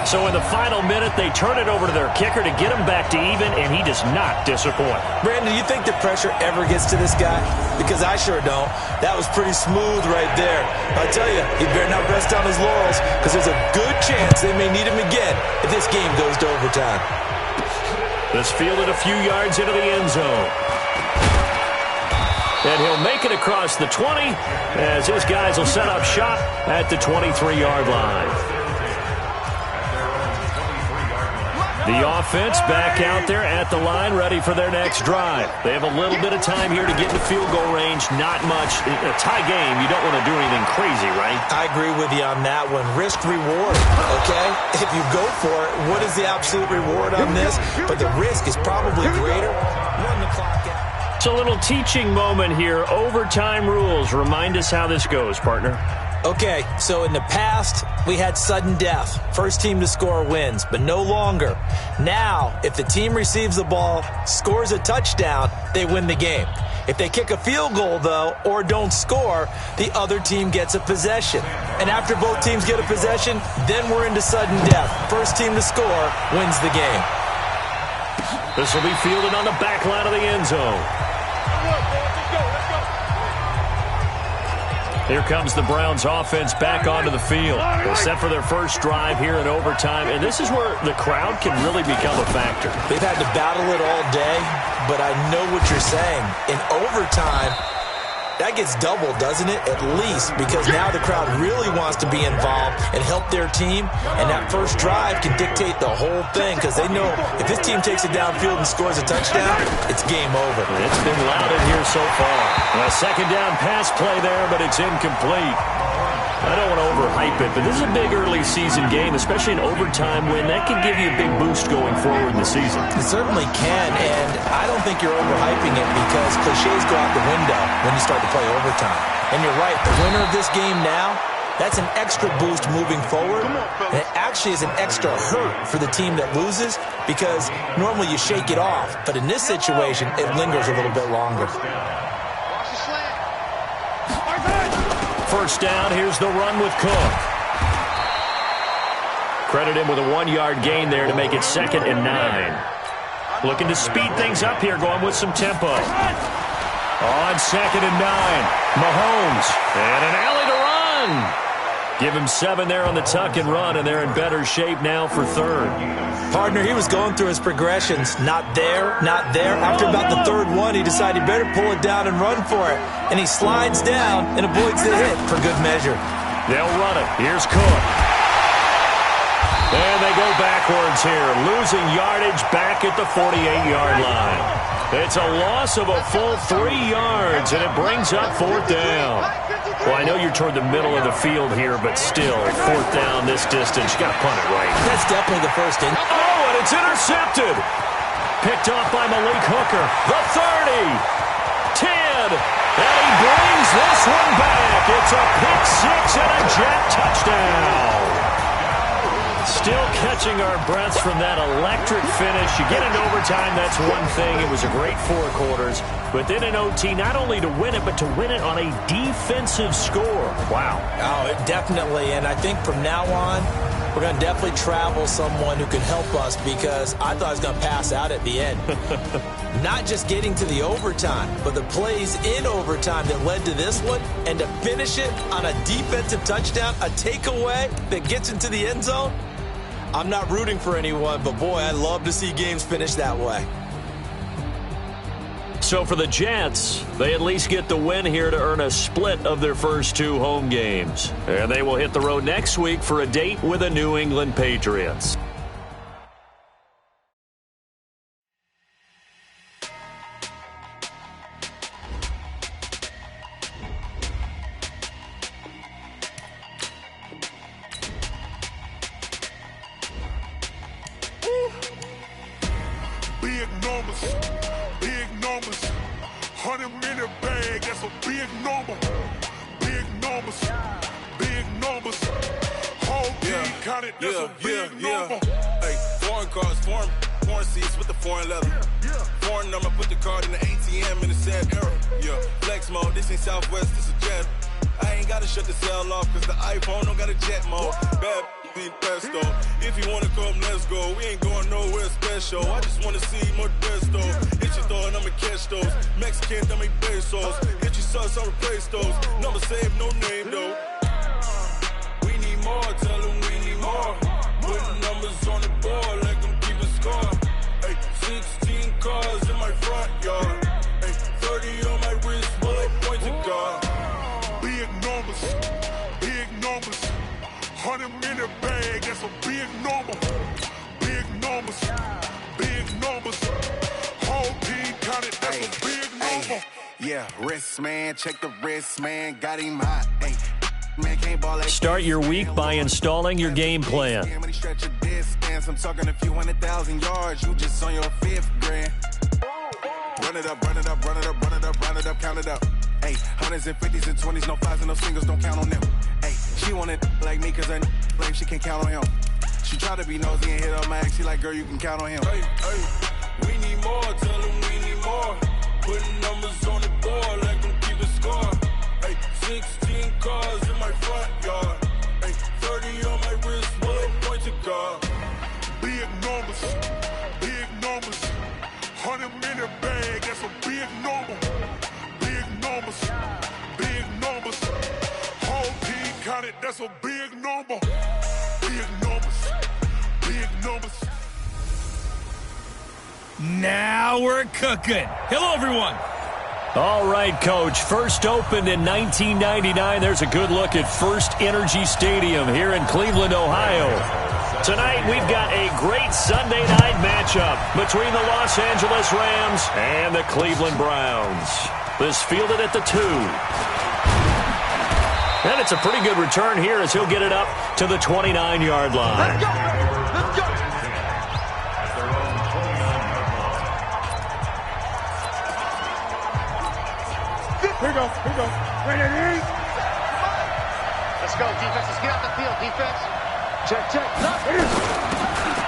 So in the final minute, they turn it over to their kicker to get him back to even, and he does not disappoint. Brandon, do you think the pressure ever gets to this guy? Because I sure don't. That was pretty smooth right there. I tell you, he better not rest on his laurels, because there's a good chance they may need him again if this game goes to overtime. This fielded a few yards into the end zone. And he'll make it across the 20 as his guys will set up shop at the 23-yard line. The offense back out there at the line, ready for their next drive. They have a little bit of time here to get into field goal range. Not much. In a tie game, you don't want to do anything crazy, right? I agree with you on that one. Risk-reward, okay? If you go for it, what is the absolute reward on this? But the risk is probably greater. Run the clock out. It's a little teaching moment here. Overtime rules. Remind us how this goes, partner. Okay, so in the past, we had sudden death. First team to score wins, but no longer. Now, if the team receives the ball, scores a touchdown, they win the game. If they kick a field goal, though, or don't score, the other team gets a possession. And after both teams get a possession, then we're into sudden death. First team to score wins the game. This will be fielded on the back line of the end zone. Here comes the Browns offense back onto the field. They're set for their first drive here in overtime, and this is where the crowd can really become a factor. They've had to battle it all day, but I know what you're saying. In overtime, that gets doubled, doesn't it? At least, because now the crowd really wants to be involved and help their team, and that first drive can dictate the whole thing because they know if this team takes it downfield and scores a touchdown, it's game over. It's been loud in here so far. A second down pass play there, but it's incomplete. I don't want to overhype it, but this is a big early season game, especially an overtime win. That can give you a big boost going forward in the season. It certainly can, and I don't think you're overhyping it because cliches go out the window when you start to play overtime. And you're right, the winner of this game now, that's an extra boost moving forward. And it actually is an extra hurt for the team that loses because normally you shake it off. But in this situation, it lingers a little bit longer. First down, here's the run with Cook. Credit him with a 1-yard gain there to make it 2nd and 9. Looking to speed things up here, going with some tempo. On 2nd and 9, Mahomes, and an alley to run. Give him 7 there on the tuck and run, and they're in better shape now for 3rd. Partner, he was going through his progressions. Not there, not there. After about the 3rd one, he decided he better pull it down and run for it. And he slides down and avoids the hit for good measure. They'll run it. Here's Cook. And they go backwards here, losing yardage back at the 48-yard line. It's a loss of a full 3 yards, and it brings up 4th down. Well, I know you're toward the middle of the field here, but still, 4th down this distance. You got to punt it right. That's definitely the first in. Oh, and it's intercepted. Picked off by Malik Hooker. The 30. 10. And he brings this one back. It's a pick 6 and a jet touchdown. Still catching our breaths from that electric finish. You get into overtime, that's one thing. It was a great 4 quarters. But then in OT, not only to win it, but to win it on a defensive score. Wow. Oh, definitely. And I think from now on, we're going to definitely travel someone who can help us because I thought I was going to pass out at the end. Not just getting to the overtime, but the plays in overtime that led to this one, and to finish it on a defensive touchdown, a takeaway that gets into the end zone. I'm not rooting for anyone, but boy, I love to see games finish that way. So for the Jets, they at least get the win here to earn a split of their first 2 home games. And they will hit the road next week for a date with the New England Patriots. Check the wrist, man. Got him hot. Man, can't ball like Start your week by installing your game plan. I'm talking a few 100,000 yards. You just on your 5th grand. Run it up, run it up, run it up, run it up, run it up, count it up. Hey, 100s and 50s and 20s, no 5s and no singles, don't count on them. Hey, she want it like me, cause her claim she can't count on him. She try to be nosy and hit up my ex. She like, girl, you can count on him. Hey, we need more, tell them we need more. Putting numbers on the board like them keep a score. Hey, 16 cars in my front yard. numbers, big numbers. 100-minute bag, that's a big number. Big numbers, big numbers. Whole team counted, that's a big number. Big numbers, big numbers. Now we're cooking. Hello, everyone. All right, Coach. First opened in 1999. There's a good look at First Energy Stadium here in Cleveland, Ohio. Tonight, we've got a great Sunday night matchup between the Los Angeles Rams and the Cleveland Browns. This fielded at the 2. And it's a pretty good return here as he'll get it up to the 29-yard line. Let's go! Let's go! Here we go. Ready? Let's go, defense. Let's get out the field, defense. Check.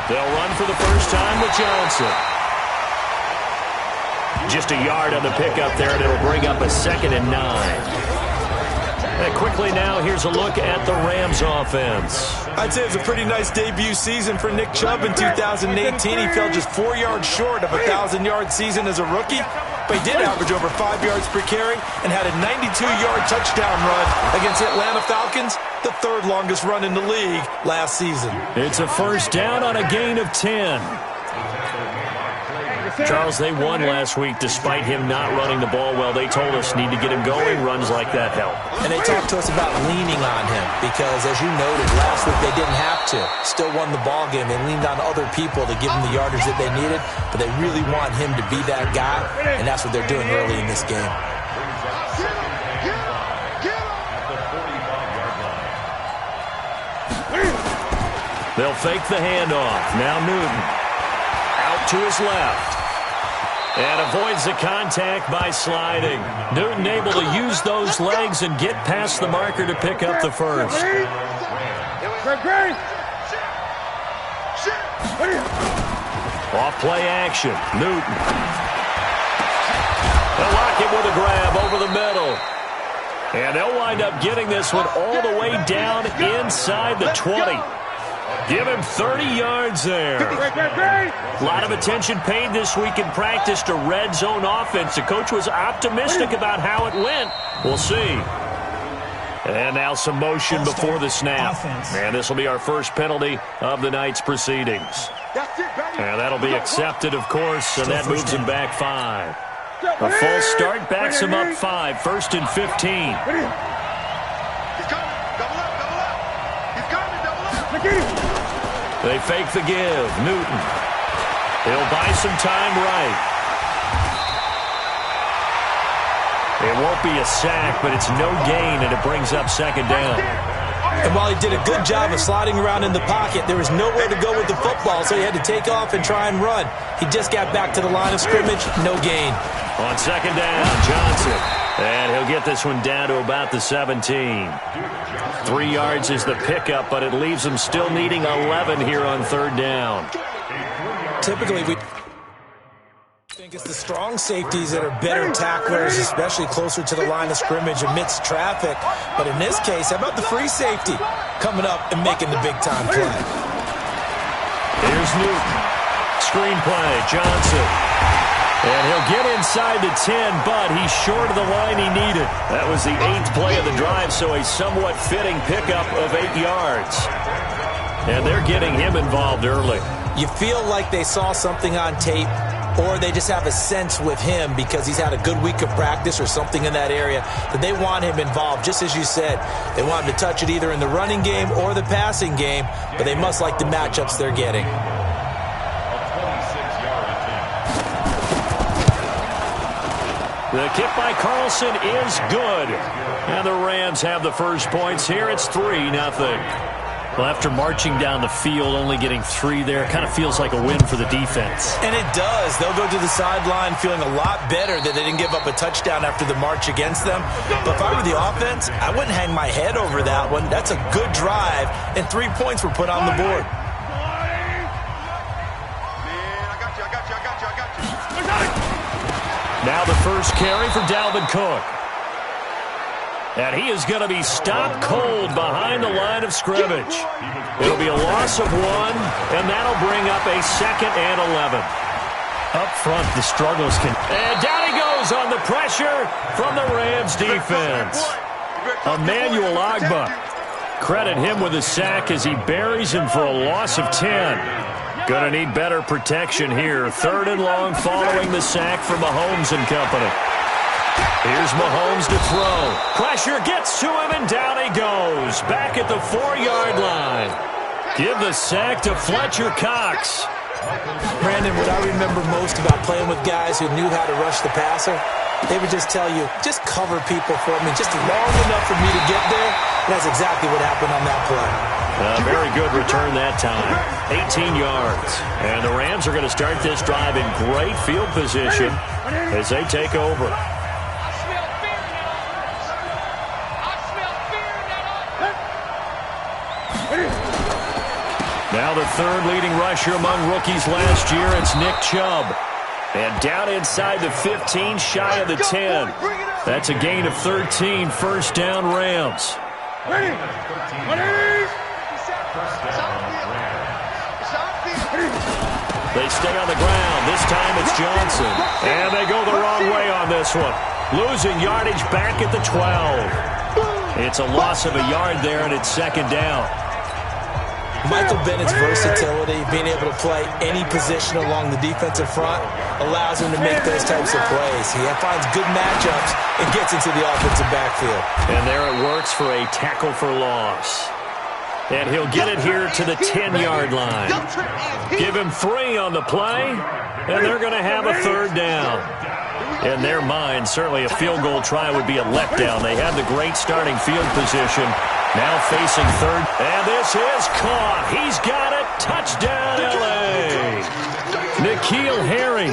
They'll run for the first time with Johnson. Just a yard on the pickup there, and it'll bring up a 2nd and 9. And quickly now, here's a look at the Rams offense. I'd say it's a pretty nice debut season for Nick Chubb in 2018. He fell just 4 yards short of a 1,000-yard season as a rookie, but he did average over 5 yards per carry and had a 92-yard touchdown run against the Atlanta Falcons, the 3rd longest run in the league last season. It's a first down on a gain of 10. Charles, they won last week despite him not running the ball well. They told us need to get him going. Runs like that help. And they talked to us about leaning on him because, as you noted, last week they didn't have to. Still won the ball game. They leaned on other people to give them the yardage that they needed, but they really want him to be that guy, and that's what they're doing early in this game. They'll fake the handoff. Now Newton out to his left. And avoids the contact by sliding. Newton able to use those legs and get past the marker to pick up the first. Off play action. Newton. They'll lock him with a grab over the middle. And they'll wind up getting this one all the way down inside the 20. Give him 30 yards there. A lot of attention paid this week in practice to red zone offense. The coach was optimistic about how it went. We'll see. And now some motion before the snap. And this will be our first penalty of the night's proceedings. And that'll be accepted, of course, and that moves him back 5. A false start backs him up 5. 1st and 15. They fake the give. Newton. He'll buy some time right. It won't be a sack, but it's no gain, and it brings up 2nd down. And while he did a good job of sliding around in the pocket, there was nowhere to go with the football, so he had to take off and try and run. He just got back to the line of scrimmage, no gain. On 2nd down, Johnson. And he'll get this one down to about the 17. 3 yards is the pickup, but it leaves him still needing 11 here on 3rd down. Typically, we think it's the strong safeties that are better tacklers, especially closer to the line of scrimmage amidst traffic. But in this case, how about the free safety coming up and making the big-time play? Here's Newton. Screenplay, Johnson. And he'll get inside the 10, but he's short of the line he needed. That was the 8th play of the drive, so a somewhat fitting pickup of 8 yards. And they're getting him involved early. You feel like they saw something on tape, or they just have a sense with him because he's had a good week of practice or something in that area that they want him involved. Just as you said, they want him to touch it either in the running game or the passing game, but they must like the matchups they're getting. The kick by Carlson is good. And the Rams have the first points here. It's 3-0. Well, after marching down the field, only getting 3 there, kind of feels like a win for the defense. And it does. They'll go to the sideline feeling a lot better that they didn't give up a touchdown after the march against them. But if I were the offense, I wouldn't hang my head over that one. That's a good drive, and 3 points were put on the board. Now the first carry for Dalvin Cook. And he is going to be stopped cold behind the line of scrimmage. It'll be a loss of 1, and that'll bring up a 2nd and 11. Up front, the struggles can... And down he goes on the pressure from the Rams defense. Emmanuel Ogbah. Credit him with a sack as he buries him for a loss of 10. Going to need better protection here. 3rd and long following the sack from Mahomes and company. Here's Mahomes to throw. Pressure gets to him, and down he goes. Back at the 4-yard line. Give the sack to Fletcher Cox. Brandon, what I remember most about playing with guys who knew how to rush the passer, they would just tell you, just cover people for me, just long enough for me to get there. And that's exactly what happened on that play. A very good return that time. 18 yards. And the Rams are going to start this drive in great field position as they take over. Now the 3rd leading rusher among rookies last year, it's Nick Chubb. And down inside the 15, shy of the 10. That's a gain of 13, 1st down Rams. They stay on the ground. This time it's Johnson. And they go the wrong way on this one. Losing yardage back at the 12. It's a loss of a yard there, and it's 2nd down. Michael Bennett's versatility, being able to play any position along the defensive front, allows him to make those types of plays. He finds good matchups and gets into the offensive backfield. And there it works for a tackle for loss. And he'll get it here to the 10-yard line. Give him 3 on the play, and they're going to have a 3rd down. In their mind, certainly a field goal try would be a letdown. They have the great starting field position. Now facing 3rd, and this is caught. He's got it. Touchdown, L.A. N'Keal Harry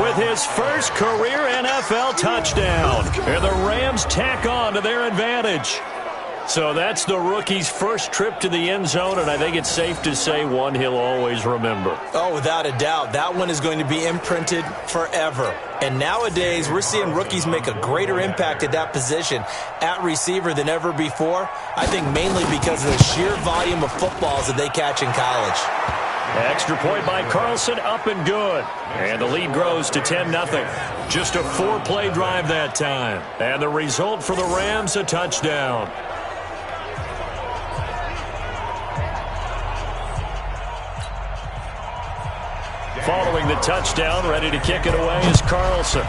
with his first career NFL touchdown. And the Rams tack on to their advantage. So that's the rookie's first trip to the end zone, and I think it's safe to say one he'll always remember. Oh, without a doubt. That one is going to be imprinted forever. And nowadays, we're seeing rookies make a greater impact at that position at receiver than ever before. I think mainly because of the sheer volume of footballs that they catch in college. Extra point by Carlson, up and good. And the lead grows to 10-0. Just a 4-play drive that time. And the result for the Rams, a touchdown. Following the touchdown, ready to kick it away is Carlson.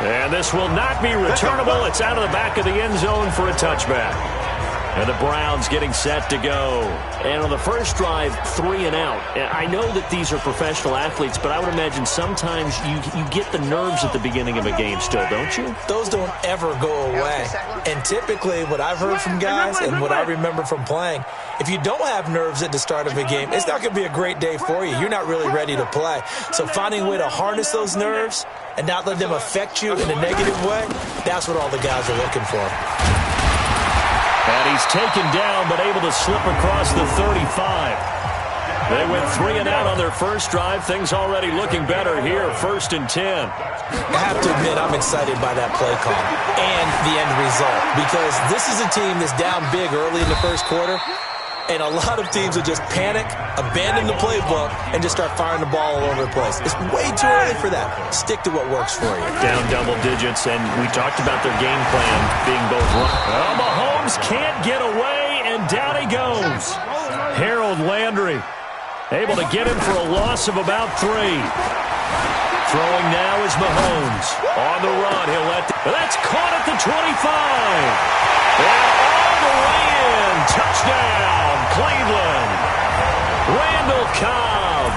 And this will not be returnable. It's out of the back of the end zone for a touchback. And the Browns getting set to go. And on the first drive, 3 and out. I know that these are professional athletes, but I would imagine sometimes you get the nerves at the beginning of a game still, don't you? Those don't ever go away. And typically what I've heard from guys and what I remember from playing, if you don't have nerves at the start of a game, it's not going to be a great day for you. You're not really ready to play. So finding a way to harness those nerves and not let them affect you in a negative way, that's what all the guys are looking for. And he's taken down, but able to slip across the 35. They went 3 and out on their first drive. Things already looking better here, 1st and 10. I have to admit, I'm excited by that play call and the end result, because this is a team that's down big early in the first quarter, and a lot of teams will just panic, abandon the playbook, and just start firing the ball all over the place. It's way too early for that. Stick to what works for you. Down double digits, and we talked about their game plan being both run. Oh, Mahomes can't get away, and down he goes. Harold Landry able to get him for a loss of about 3. Throwing now is Mahomes. On the run, he'll let... That's caught at the 25. And all the way in. Touchdown, Cleveland. Randall Cobb.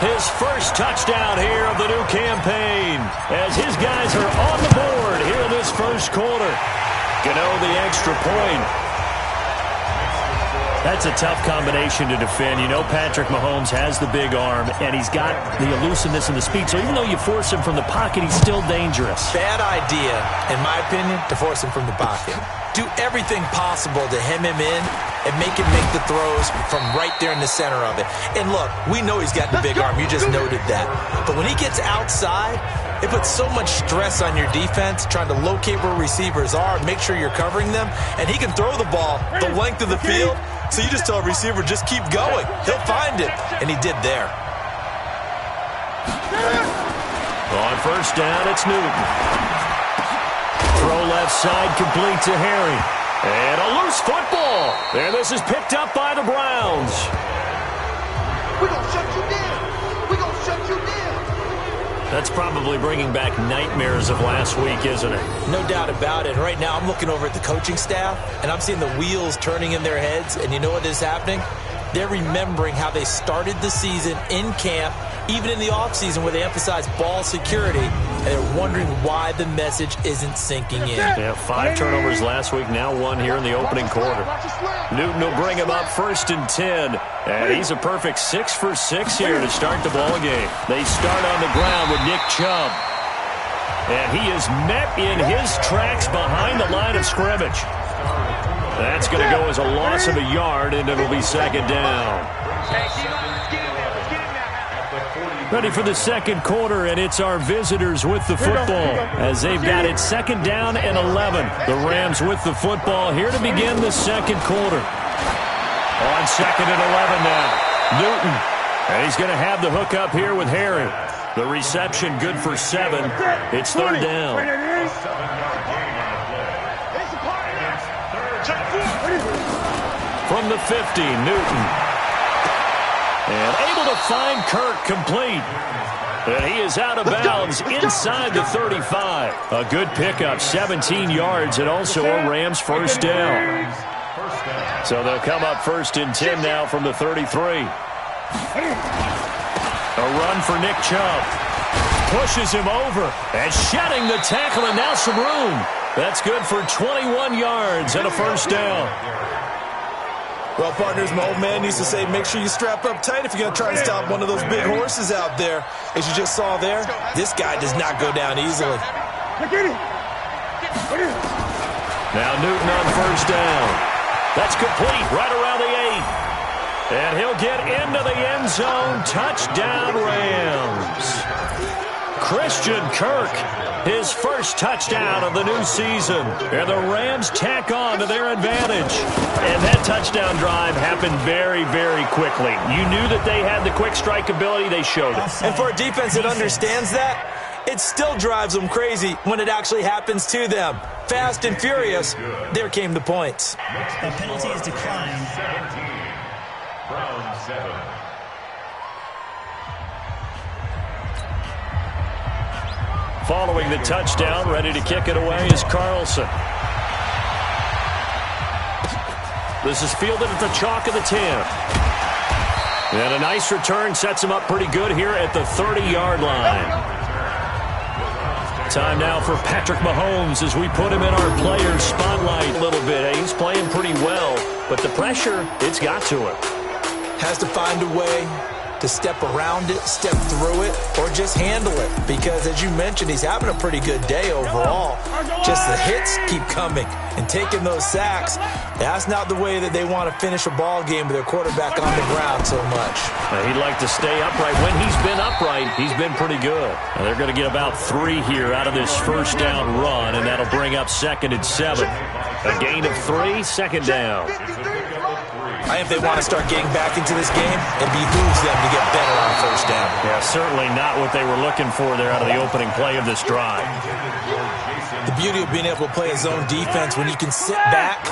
His first touchdown here of the new campaign, as his guys are on the board here in this first quarter. Gano the extra point. That's a tough combination to defend. You know Patrick Mahomes has the big arm, and he's got the elusiveness and the speed. So even though you force him from the pocket, he's still dangerous. Bad idea, in my opinion, to force him from the pocket. Do everything possible to hem him in and make him make the throws from right there in the center of it. And look, we know he's got the big arm. You just noted that. But when he gets outside, It puts so much stress on your defense trying to locate where receivers are, make sure you're covering them, and he can throw the ball the length of the field, so you just tell a receiver, just keep going. He'll find it, and he did there. On first down, it's Newton. Throw left side, complete to Harry. And a loose football. And this is picked up by the Browns. We're going to shut you down. We're going to shut you down. That's probably bringing back nightmares of last week, isn't it? No doubt about it. Right now, I'm looking over at the coaching staff, and I'm seeing the wheels turning in their heads. And you know what is happening? They're remembering how they started the season in camp, even in the offseason where they emphasized ball security, and they're wondering why the message isn't sinking in. Yeah, 5 turnovers last week, now 1 here in the opening quarter. Newton will bring him up 1st and 10, and he's a perfect 6 for 6 here to start the ball game. They start on the ground with Nick Chubb, and he is met in his tracks behind the line of scrimmage. That's going to go as a loss of a yard, and it'll be 2nd down. Ready for the 2nd quarter, and it's our visitors with the football as they've got it 2nd down and 11. The Rams with the football here to begin the 2nd quarter. On 2nd and 11 now. Newton, and he's going to have the hook up here with Harry. The reception good for 7. It's 3rd down. From the 50, Newton. And able to find Kirk complete. And he is out of bounds inside the 35. A good pickup, 17 yards, and also a Rams 1st down. So they'll come up 1st and 10 now from the 33. A run for Nick Chubb. Pushes him over and shedding the tackle, and now some room. That's good for 21 yards and a 1st down. Well, partners, my old man used to say, make sure you strap up tight if you're going to try and stop one of those big horses out there. As you just saw there, this guy does not go down easily. Now Newton on 1st down. That's complete right around the 8. And he'll get into the end zone. Touchdown, Rams. Christian Kirk, his 1st touchdown of the new season. And the Rams tack on to their advantage. And that touchdown drive happened very, very quickly. You knew that they had the quick strike ability. They showed it. And for a defense that understands that, it still drives them crazy when it actually happens to them. Fast and furious, there came the points. A penalty is declined. 17, Brown 7. Following the touchdown, ready to kick it away is Carlson. This is fielded at the chalk of the 10. And a nice return sets him up pretty good here at the 30-yard line. Time now for Patrick Mahomes as we put him in our players' spotlight a little bit. He's playing pretty well, but the pressure, it's got to him. Has to find a way to step around it, step through it, or just handle it. Because, as you mentioned, he's having a pretty good day overall. Just the hits keep coming and taking those sacks. That's not the way that they want to finish a ball game with their quarterback on the ground so much. He'd like to stay upright. When he's been upright, he's been pretty good. Now they're going to get about 3 here out of this 1st down run, and that'll bring up 2nd and 7. A gain of 3, 2nd down. I think if they want to start getting back into this game, it behooves them to get better on 1st down. Yeah, certainly not what they were looking for there out of the opening play of this drive. The beauty of being able to play a zone defense when you can sit back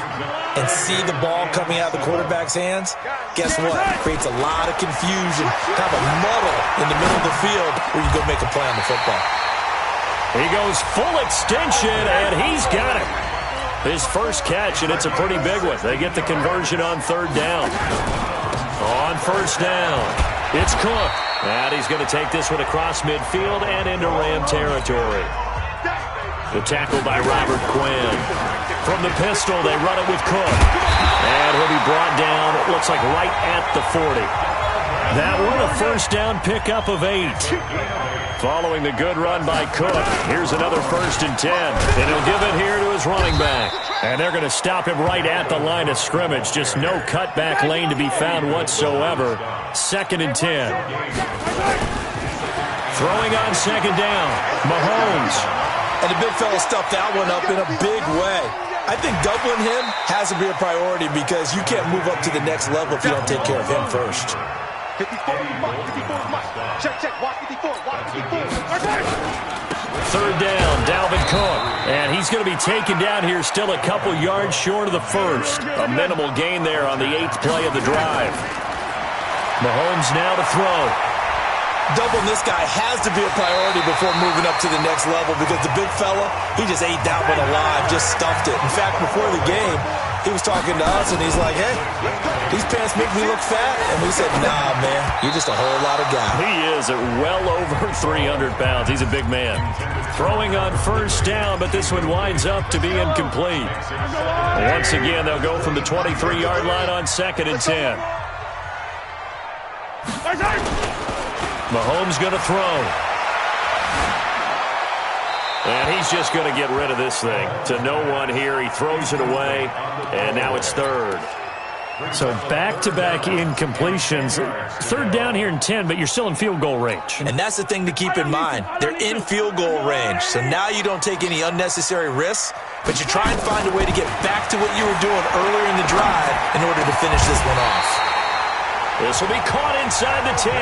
and see the ball coming out of the quarterback's hands, guess what? It creates a lot of confusion, kind of a muddle in the middle of the field where you go make a play on the football. He goes full extension, and he's got it. His 1st catch, and it's a pretty big one. They get the conversion on 3rd down. On 1st down, it's Cook. And he's going to take this one across midfield and into Ram territory. The tackle by Robert Quinn. From the pistol, they run it with Cook. And he'll be brought down, it looks like right at the 40. That one, a 1st down pickup of 8. Following the good run by Cook, here's another 1st and 10. And he'll give it here to his running back. And they're going to stop him right at the line of scrimmage. Just no cutback lane to be found whatsoever. 2nd and 10. Throwing on second down, Mahomes. And the big fella stuffed that one up in a big way. I think doubling him has to be a priority because you can't move up to the next level if you don't take care of him first. 54 is Mike. 54 is Mike. Check. Watch 54. Watch 54. Third down, Dalvin Cook. And he's going to be taken down here still a couple yards short of the first. A minimal gain there on the 8th play of the drive. Mahomes now to throw. Doubling this guy has to be a priority before moving up to the next level because the big fella, he just ate that one alive, just stuffed it. In fact, before the game, he was talking to us, and he's like, hey, these pants make me look fat. And we said, nah, man, you're just a whole lot of guy. He is at well over 300 pounds. He's a big man. Throwing on first down, but this one winds up to be incomplete. Once again, they'll go from the 23-yard line on 2nd and 10. Mahomes going to throw. And he's just going to get rid of this thing. To no one here. He throws it away. And now it's third. So back-to-back incompletions. Third down here in 10, but you're still in field goal range. And that's the thing to keep in mind. They're in field goal range. So now you don't take any unnecessary risks, but you try and find a way to get back to what you were doing earlier in the drive in order to finish this one off. This will be caught inside the 10.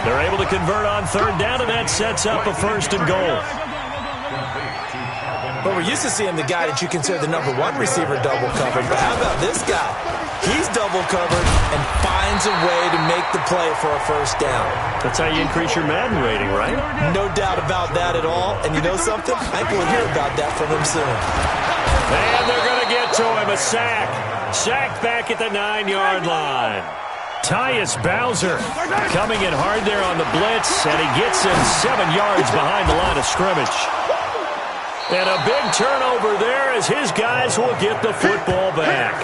They're able to convert on third down, and that sets up a 1st and goal. But we're used to seeing the guy that you consider the #1 receiver double covered. But how about this guy? He's double covered and finds a way to make the play for a 1st down. That's how you increase your Madden rating, right? No doubt about that at all. And you know something? I think we'll hear about that from him soon. And they're going to get to him. A sack. Sacked back at the 9-yard line. Tyus Bowser coming in hard there on the blitz, and he gets him 7 yards behind the line of scrimmage. And a big turnover there as his guys will get the football back.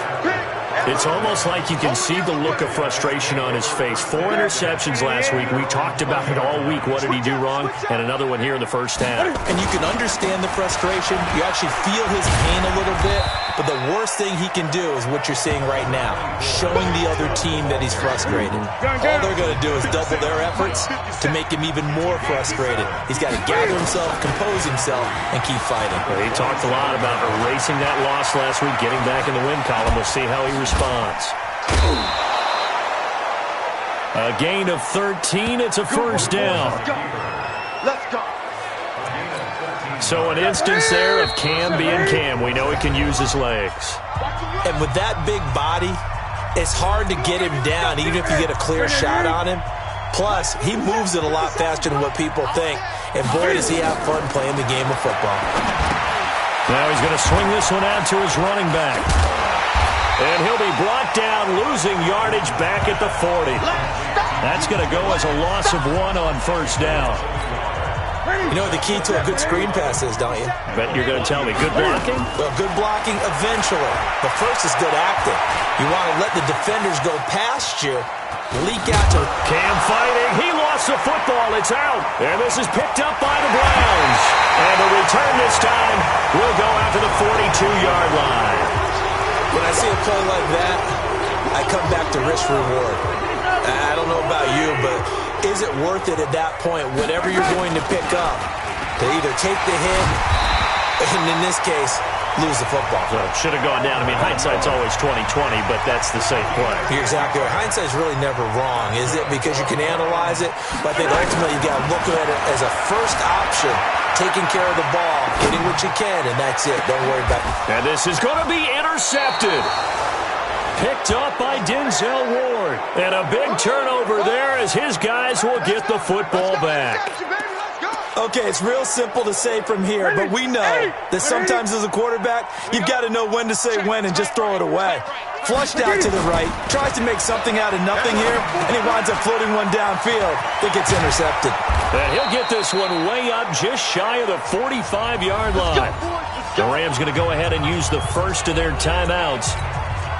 It's almost like you can see the look of frustration on his face. 4 interceptions last week. We talked about it all week. What did he do wrong? And another one here in the first half. And you can understand the frustration. You actually feel his pain a little bit. But the worst thing he can do is what you're seeing right now, showing the other team that he's frustrated. All they're going to do is double their efforts to make him even more frustrated. He's got to gather himself, compose himself, and keep fighting. Well, he talked a lot about erasing that loss last week, getting back in the win column. We'll see how he responds. A gain of 13. It's a 1st down. Let's go. So an instance there of Cam being Cam. We know he can use his legs. And with that big body, it's hard to get him down, even if you get a clear shot on him. Plus, he moves it a lot faster than what people think. And boy, does he have fun playing the game of football. Now he's going to swing this one out to his running back. And he'll be brought down, losing yardage back at the 40. That's going to go as a loss of 1 on 1st down. You know what the key to a good screen pass is, don't you? Bet you're going to tell me. Good blocking? Well, good blocking eventually. But first is good acting. You want to let the defenders go past you, leak out to... Cam fighting. He lost the football. It's out. And this is picked up by the Browns. And the return this time will go out to the 42-yard line. When I see a play like that, I come back to risk-reward. I don't know about you, but is it worth it at that point, whatever you're going to pick up, to either take the hit, and in this case, lose the football? So it should have gone down. I mean, hindsight's always 20/20, but that's the safe play. You're exactly right. Hindsight's really never wrong, is it? Because you can analyze it, but I think ultimately you got to look at it as a first option, taking care of the ball, getting what you can, and that's it. Don't worry about it. And this is going to be intercepted. Picked up by Denzel Ward. And a big turnover there as his guys will get the football back. Okay, it's real simple to say from here, but we know that sometimes as a quarterback, you've got to know when to say when and just throw it away. Flushed out to the right, tries to make something out of nothing here, and he winds up floating one downfield that gets intercepted. And he'll get this one way up just shy of the 45-yard line. The Rams going to go ahead and use the first of their timeouts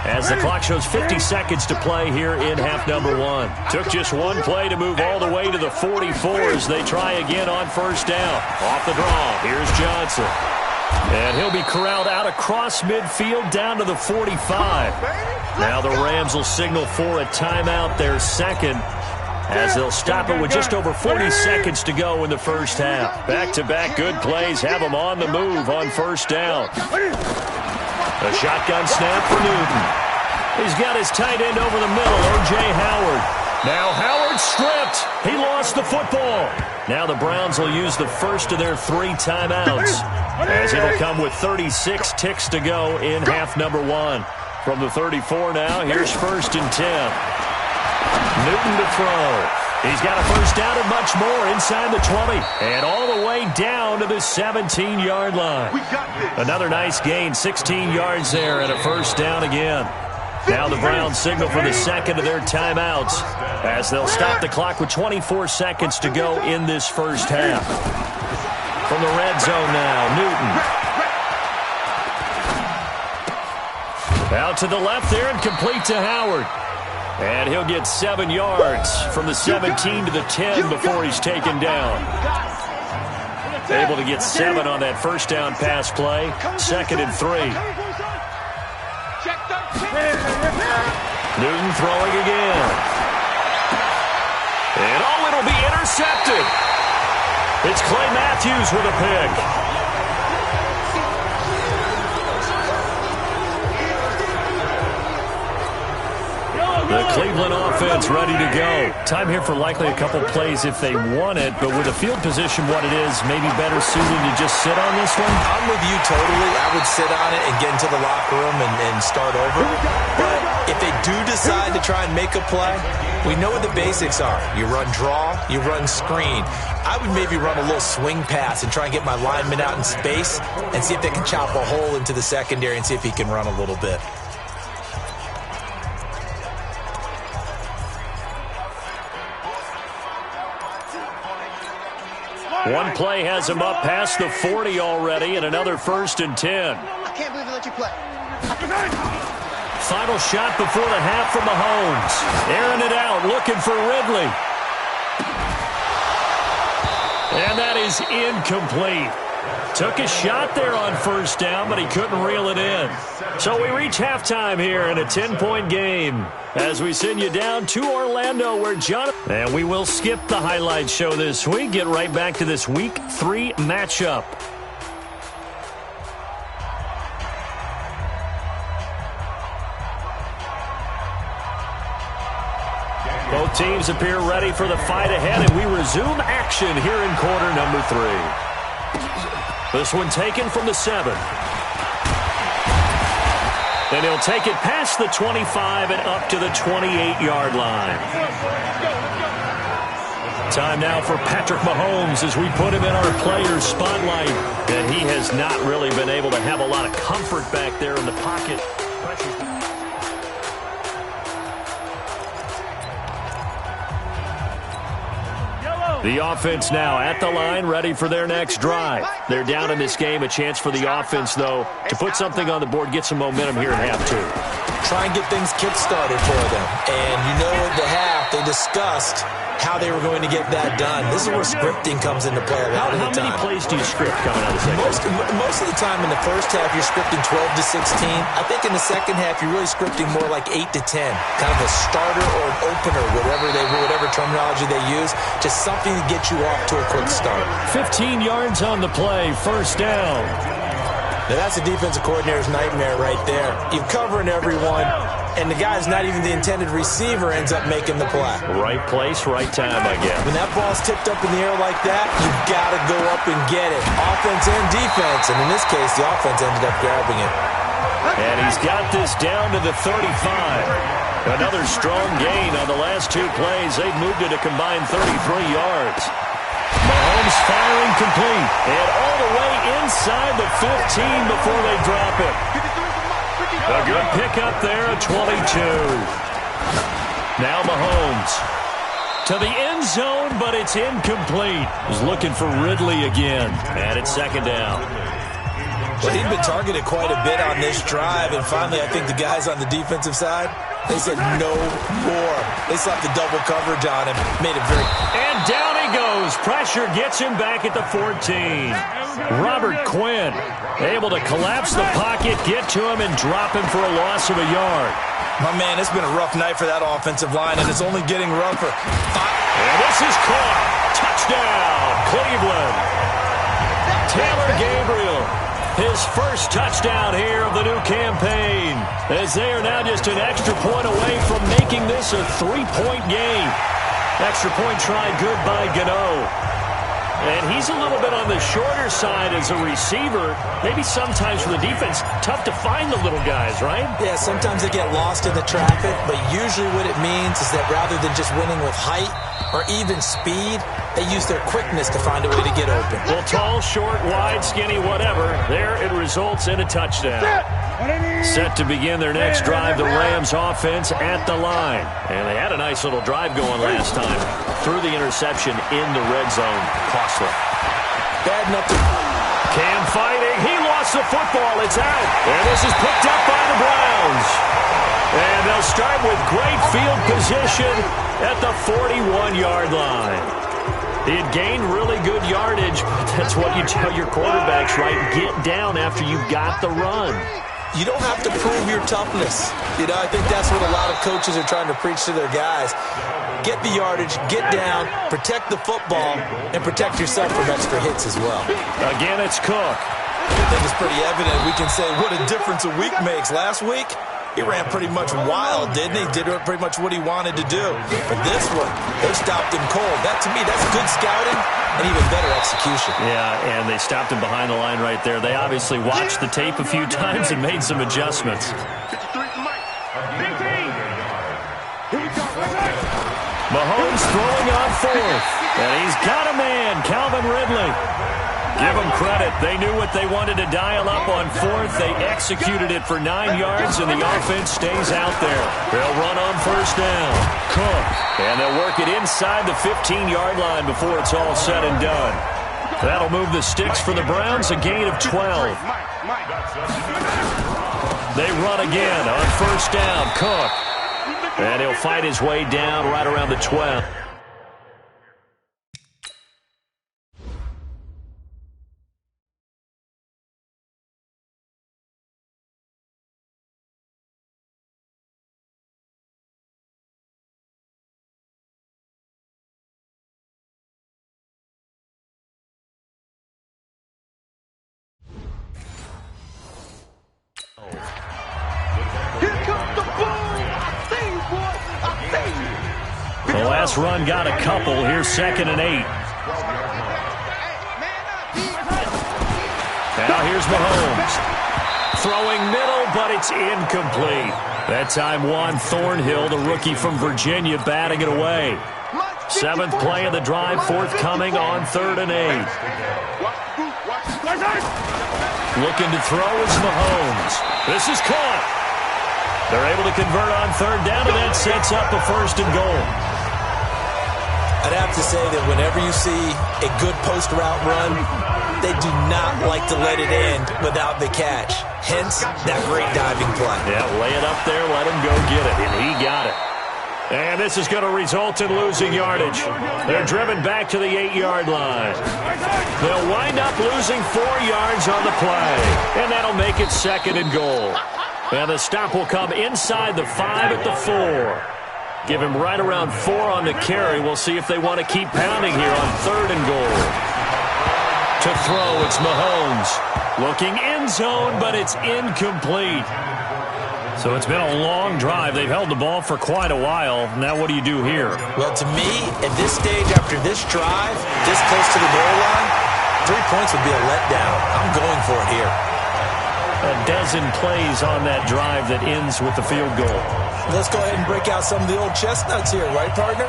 as the clock shows 50 seconds to play here in half number 1. Took just one play to move all the way to the 44 as they try again on first down. Off the draw, here's Johnson. And he'll be corralled out across midfield down to the 45. Now the Rams will signal for a timeout, their second, as they'll stop it with just over 40 seconds to go in the first half. Back-to-back good plays have them on the move on first down. A shotgun snap for Newton. He's got his tight end over the middle, O.J. Howard. Now Howard stripped. He lost the football. Now the Browns will use the first of their 3 timeouts, as it'll come with 36 ticks to go in half number 1. From the 34 now, here's 1st and 10. Newton to throw. He's got a first down and much more inside the 20. And all the way down to the 17-yard line. Another nice gain, 16 yards there, and a first down again. Now the Browns signal for the second of their timeouts, as they'll stop the clock with 24 seconds to go in this first half. From the red zone now, Newton. Out to the left there and complete to Howard. And he'll get 7 yards from the 17 to the 10 before he's taken down. Able to get 7 on that first down pass play. 2nd and 3. Newton throwing again. And it'll be intercepted. It's Clay Matthews with a pick. The Cleveland offense ready to go. Time here for likely a couple plays if they want it, but with the field position what it is, maybe better suited to just sit on this one? I'm with you totally. I would sit on it and get into the locker room and start over. But if they do decide to try and make a play, we know what the basics are. You run draw, you run screen. I would maybe run a little swing pass and try and get my lineman out in space and see if they can chop a hole into the secondary and see if he can run a little bit. One play has him up past the 40 already, and another 1st and 10. I can't believe they let you play. Final shot before the half from Mahomes. Airing it out, looking for Ridley. And that is incomplete. Took a shot there on first down, but he couldn't reel it in. So we reach halftime here in a 10-point game as we send you down to Orlando where Jonathan... And we will skip the highlight show this week. Get right back to this Week 3 matchup. Both teams appear ready for the fight ahead, and we resume action here in quarter number 3. This one taken from the 7. And he'll take it past the 25 and up to the 28-yard line. Time now for Patrick Mahomes as we put him in our players' spotlight. And he has not really been able to have a lot of comfort back there in the pocket. The offense now at the line, ready for their next drive. They're down in this game. A chance for the offense, though, to put something on the board, get some momentum here in half 2. Try and get things kick-started for them. And you know at the half, they discussed how they were going to get that done. This is where scripting comes into play a lot of the time. How many plays do you script coming out of the second? Most of the time in the first half, you're scripting 12 to 16. I think in the second half, you're really scripting more like 8 to 10. Kind of a starter or an opener, whatever terminology they use. Just something to get you off to a quick start. 15 yards on the play, first down. Now that's a defensive coordinator's nightmare right there. You're covering everyone, and the guy's not even the intended receiver ends up making the play. Right place, right time, I guess. When that ball's tipped up in the air like that, you've got to go up and get it. Offense and defense, and in this case, the offense ended up grabbing it. And he's got this down to the 35. Another strong gain on the last 2 plays. They've moved it a combined 33 yards. Mahomes firing complete. And all the way inside the 15 before they drop it. A good pickup there at 22. Now Mahomes to the end zone, but it's incomplete. He's looking for Ridley again. And it's 2nd down. Well, he'd been targeted quite a bit on this drive, and finally I think the guys on the defensive side They said no more. They slapped the double coverage on him. Made it very... And down he goes. Pressure gets him back at the 14. Robert Quinn able to collapse the pocket, get to him, and drop him for a loss of a yard. My man, it's been a rough night for that offensive line, and it's only getting rougher. And this is caught. Touchdown, Cleveland. Taylor Gabriel, his first touchdown here of the new campaign, as they are now just an extra point away from making this a 3-point game. Extra point try good by Gano. And he's a little bit on the shorter side as a receiver. Maybe sometimes for the defense, tough to find the little guys, right? Yeah, sometimes they get lost in the traffic, but usually what it means is that rather than just winning with height or even speed, they use their quickness to find a way to get open. Well, tall, short, wide, skinny, whatever, there it results in a touchdown. Set to begin their next drive, the Rams offense at the line. And they had a nice little drive going last time. Threw the interception in the red zone. Costly. Bad enough to... Cam fighting. He lost the football. It's out. And this is picked up by the Browns. And they'll start with great field position at the 41-yard line. He had gained really good yardage, but that's what you tell your quarterbacks, right? Get down after you got the run. You don't have to prove your toughness. You know, I think that's what a lot of coaches are trying to preach to their guys. Get the yardage, get down, protect the football, and protect yourself from extra hits as well. Again, it's Cook. I think it's pretty evident. We can say what a difference a week makes. Last week, he ran pretty much wild, didn't he? Did pretty much what he wanted to do. But this one, they stopped him cold. That, to me, that's good scouting and even better execution. Yeah, and they stopped him behind the line right there. They obviously watched the tape a few times and made some adjustments. Mahomes throwing on fourth. And he's got a man, Calvin Ridley. Give them credit. They knew what they wanted to dial up on fourth. They executed it for 9 yards, and the offense stays out there. They'll run on first down. Cook. And they'll work it inside the 15-yard line before it's all said and done. That'll move the sticks for the Browns, a gain of 12. They run again on first down. Cook. And he'll fight his way down right around the 12. The last run got a couple. Here's 2nd and 8. Now here's Mahomes. Throwing middle, but it's incomplete. That time Juan Thornhill, the rookie from Virginia, batting it away. 7th play of the drive, forthcoming on 3rd and 8. Looking to throw is Mahomes. This is caught. They're able to convert on 3rd down, and that sets up a 1st and goal. I'd have to say that whenever you see a good post route run, they do not like to let it end without the catch. Hence, that great diving play. Yeah, lay it up there, let him go get it, and he got it. And this is going to result in losing yardage. They're driven back to the 8-yard line. They'll wind up losing 4 yards on the play, and that'll make it 2nd and goal. And the stop will come inside the 5 at the 4. Give him right around 4 on the carry. We'll see if they want to keep pounding here on 3rd and goal. To throw, it's Mahomes. Looking end zone, but it's incomplete. So it's been a long drive. They've held the ball for quite a while. Now what do you do here? Well, to me, at this stage after this drive, this close to the goal line, 3 points would be a letdown. I'm going for it here. A dozen plays on that drive that ends with the field goal. Let's go ahead and break out some of the old chestnuts here, right, partner?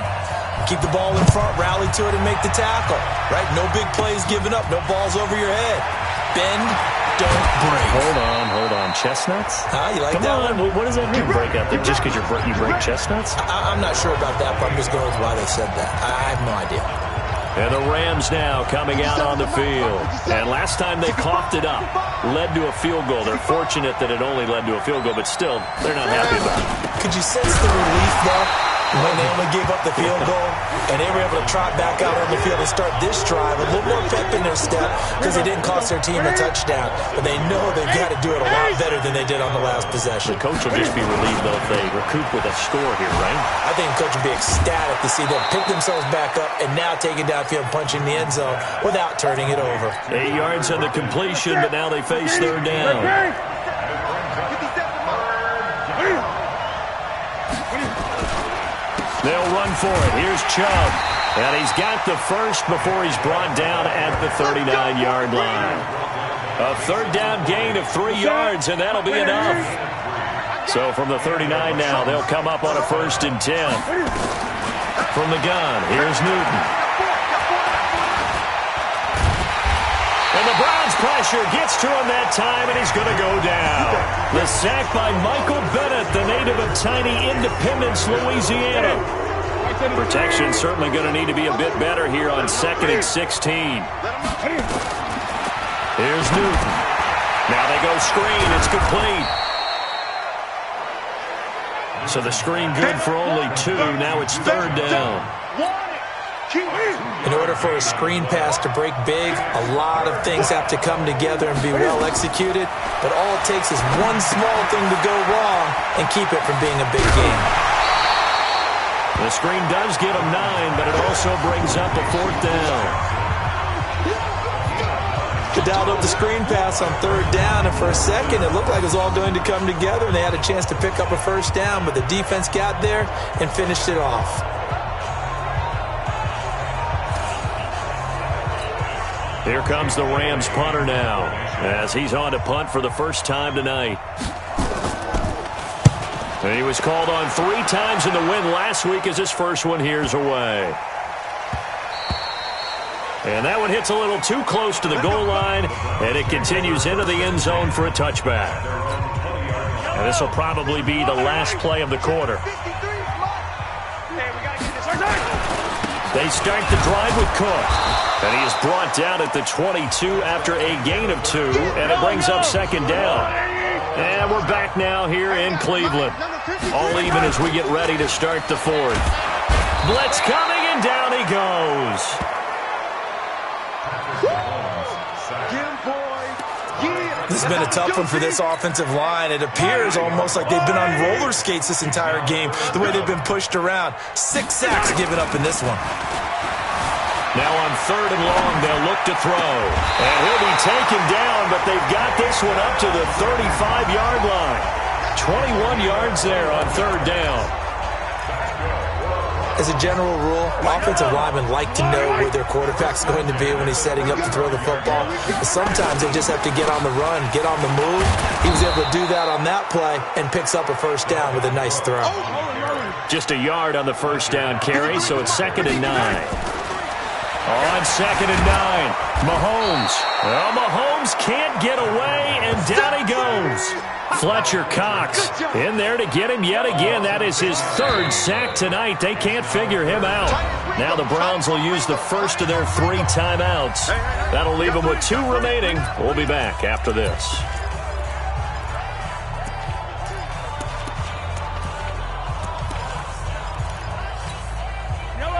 Keep the ball in front, rally to it, and make the tackle, right? No big plays given up, no balls over your head. Bend, don't break. Hold on. Chestnuts? You like Come that on. one? What does that mean, break out there? Just because you break chestnuts? I'm not sure about that, but I'm just going with why they said that. I have no idea. And the Rams now coming out on the field. And last time they coughed it up, led to a field goal. They're fortunate that it only led to a field goal, but still, they're not happy about it. Could you sense the relief, though, when they only gave up the field goal and they were able to trot back out on the field and start this drive, a little more pep in their step because they didn't cost their team a touchdown. But they know they've got to do it a lot better than they did on the last possession. The coach will just be relieved, though, if they recoup with a score here, right? I think the coach will be ecstatic to see them pick themselves back up and now take it downfield, punching the end zone without turning it over. 8 yards on the completion, but now they face third down. They'll run for it. Here's Chubb. And he's got the first before he's brought down at the 39-yard line. A third down gain of 3 yards, and that'll be enough. So from the 39 now, they'll come up on a 1st and 10. From the gun, here's Newton. And the Browns pressure gets to him that time, and he's going to go down. The sack by Michael Bennett, the native of tiny Independence, Louisiana. Protection certainly going to need to be a bit better here on 2nd and 16. Here's Newton. Now they go screen. It's complete. So the screen good for only 2. Now it's third down. In order for a screen pass to break big, a lot of things have to come together and be well executed. But all it takes is one small thing to go wrong and keep it from being a big game. The screen does get him 9, but it also brings up a 4th down. They dialed up the screen pass on third down, and for a second it looked like it was all going to come together, and they had a chance to pick up a first down, but the defense got there and finished it off. Here comes the Rams punter now, as he's on to punt for the first time tonight. And he was called on 3 times in the win last week as his first one here's away. And that one hits a little too close to the goal line, and it continues into the end zone for a touchback. And this will probably be the last play of the quarter. They start the drive with Cook. And he is brought down at the 22 after a gain of 2, and it brings up 2nd down. And we're back now here in Cleveland. All even as we get ready to start the 4th. Blitz coming, and down he goes. This has been a tough one for this offensive line. It appears almost like they've been on roller skates this entire game, the way they've been pushed around. 6 sacks given up in this one. Now on 3rd and long, they'll look to throw. And he'll be taken down, but they've got this one up to the 35-yard line. 21 yards there on 3rd down. As a general rule, offensive linemen like to know where their quarterback's going to be when he's setting up to throw the football. But sometimes they just have to get on the run, get on the move. He was able to do that on that play and picks up a first down with a nice throw. Just a yard on the first down carry, so it's 2nd and 9. On 2nd and 9, Mahomes. Well, Mahomes can't get away, and down he goes. Fletcher Cox in there to get him yet again. That is his 3rd sack tonight. They can't figure him out. Now the Browns will use the first of their 3 timeouts. That'll leave them with 2 remaining. We'll be back after this.